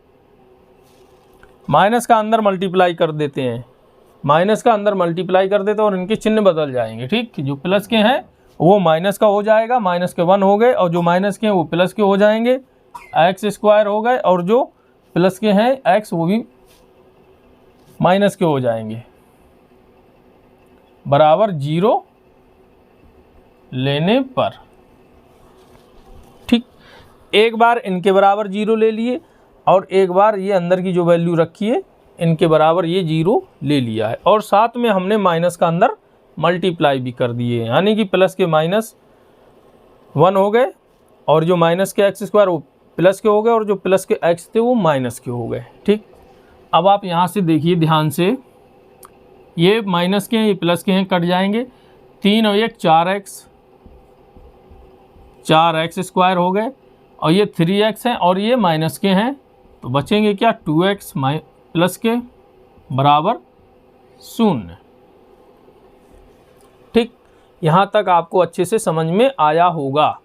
का अंदर मल्टीप्लाई कर देते हैं, माइनस का अंदर मल्टीप्लाई कर देते हैं और इनके चिन्ह बदल जाएंगे। ठीक, जो प्लस के हैं वो माइनस का हो जाएगा, माइनस के 1 हो गए, और जो माइनस के हैं वो प्लस के हो जाएंगे, x स्क्वायर हो गए, और जो प्लस के हैं x वो भी माइनस के हो जाएंगे, बराबर 0 लेने पर। ठीक, एक बार इनके बराबर 0 ले लिए और एक बार ये अंदर की जो वैल्यू रखी है इनके बराबर ये 0 ले लिया है, और साथ में हमने माइनस का अंदर मल्टीप्लाई भी कर दिए, यानी कि प्लस के माइनस 1 हो गए, और जो माइनस के एक्स स्क्वायर वो प्लस के हो गए, और जो प्लस के एक्स थे वो माइनस के हो गए। ठीक, अब आप यहाँ से देखिए ध्यान से, ये माइनस के हैं ये प्लस के हैं, कट जाएंगे, 3 और 1 4x स्क्वायर हो गए, और ये 3x हैं और ये माइनस के हैं, तो बचेंगे क्या 2x प्लस के बराबर 0। ठीक, यहाँ तक आपको अच्छे से समझ में आया होगा।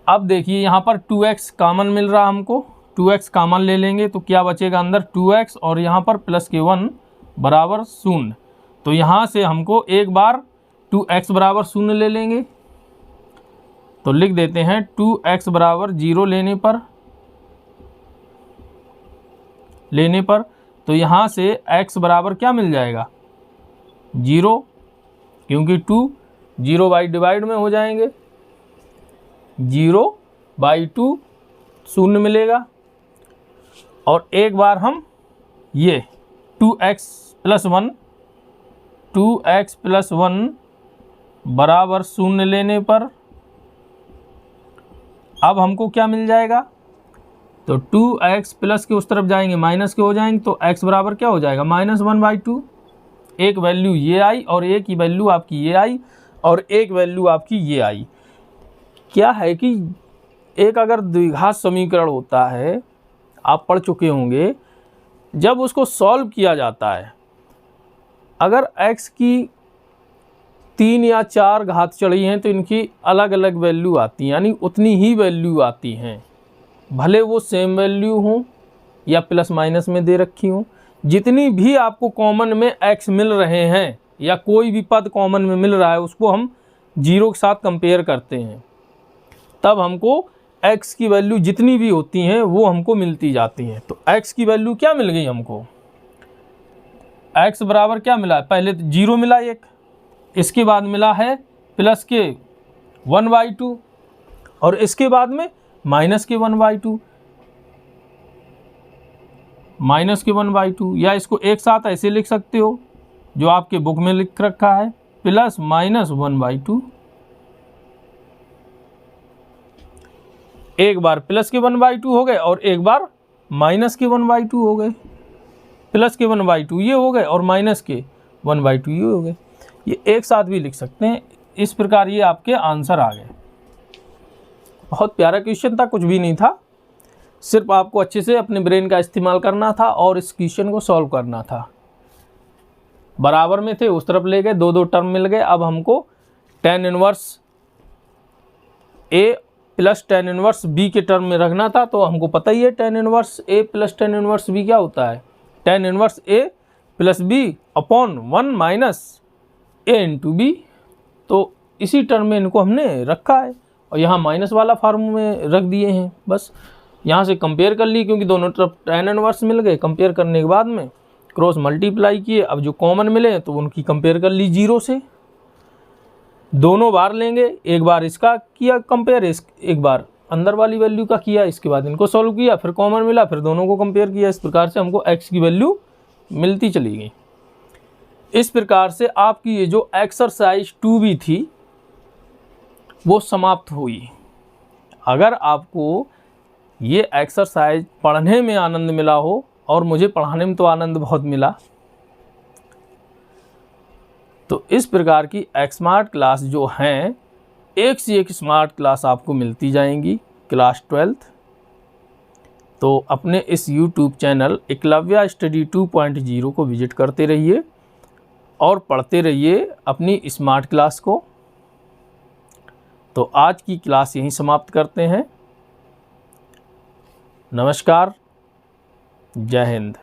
अब देखिए यहाँ पर 2x कॉमन मिल रहा हमको, 2x कॉमन ले लेंगे तो क्या बचेगा अंदर 2x, और यहाँ पर प्लस के 1 बराबर 0। तो यहाँ से हमको एक बार 2x बराबर 0 ले लेंगे, तो लिख देते हैं 2x बराबर 0 लेने पर तो यहाँ से x बराबर क्या मिल जाएगा 0, क्योंकि 2 0/डिवाइड में हो जाएंगे, 0/2 0 मिलेगा। और एक बार हम ये 2x प्लस 1 बराबर 0 लेने पर अब हमको क्या मिल जाएगा, तो 2x प्लस के उस तरफ जाएंगे माइनस के हो जाएंगे, तो x बराबर क्या हो जाएगा -1/2। एक वैल्यू ये आई और एक ही वैल्यू आपकी ये आई और एक वैल्यू आपकी ये आई। क्या है कि एक अगर द्विघात समीकरण होता है, आप पढ़ चुके होंगे, जब उसको सॉल्व किया जाता है, अगर x की 3 या 4 घात चढ़ी हैं तो इनकी अलग अलग वैल्यू आती हैं, यानी उतनी ही वैल्यू आती हैं, भले वो सेम वैल्यू हों या प्लस माइनस में दे रखी हों। जितनी भी आपको कॉमन में x मिल रहे हैं या कोई भी पद कॉमन में मिल रहा है उसको हम 0 के साथ कंपेयर करते हैं, तब हमको x की वैल्यू जितनी भी होती हैं वो हमको मिलती जाती हैं। तो x की वैल्यू क्या मिल गई हमको, x बराबर क्या मिला, पहले तो 0 मिला एक, इसके बाद मिला है प्लस के 1/2 और इसके बाद में माइनस के 1/2 या इसको एक साथ ऐसे लिख सकते हो जो आपके बुक में लिख रखा है, प्लस माइनस 1/2। एक बार प्लस के 1/2 हो गए और एक बार माइनस के 1/2 हो गए, प्लस के 1/2 ये हो गए और माइनस के 1/2 ये हो गए। ये एक साथ भी लिख सकते हैं। इस प्रकार ये आपके आंसर आ गए। बहुत प्यारा क्वेश्चन था, कुछ भी नहीं था, सिर्फ आपको अच्छे से अपने ब्रेन का इस्तेमाल करना था और इस क्वेश्चन को सॉल्व करना था। बराबर में थे उस तरफ ले गए, दो दो टर्म मिल गए। अब हमको tan इनवर्स ए प्लस tan इनवर्स बी के टर्म में रखना था, तो हमको पता ही है tan इनवर्स ए प्लस tan इनवर्स बी क्या होता है, tan इनवर्स ए प्लस बी अपॉन 1 माइनस ए इंटू बी। तो इसी टर्म में इनको हमने रखा है और यहाँ माइनस वाला फार्मूला में रख दिए हैं। बस यहाँ से कंपेयर कर ली, क्योंकि दोनों तरफ tan इनवर्स मिल गए। कंपेयर करने के बाद में क्रॉस मल्टीप्लाई किए, अब जो कॉमन मिले तो उनकी कंपेयर कर ली 0 से। दोनों बार लेंगे, एक बार इसका किया कंपेयर, एक बार अंदर वाली वैल्यू का किया, इसके बाद इनको सॉल्व किया, फिर कॉमन मिला, फिर दोनों को कंपेयर किया। इस प्रकार से हमको x की वैल्यू मिलती चली गई। इस प्रकार से आपकी ये जो एक्सरसाइज 2b थी वो समाप्त हुई। अगर आपको ये एक्सरसाइज पढ़ने में आनंद मिला हो, और मुझे पढ़ाने में तो आनंद बहुत मिला, तो इस प्रकार की स्मार्ट क्लास जो हैं, एक से एक स्मार्ट क्लास आपको मिलती जाएंगी क्लास 12th। तो अपने इस YouTube चैनल एकलव्य स्टडी 2.0 को विजिट करते रहिए और पढ़ते रहिए अपनी स्मार्ट क्लास को। तो आज की क्लास यहीं समाप्त करते हैं। नमस्कार, जय हिंद।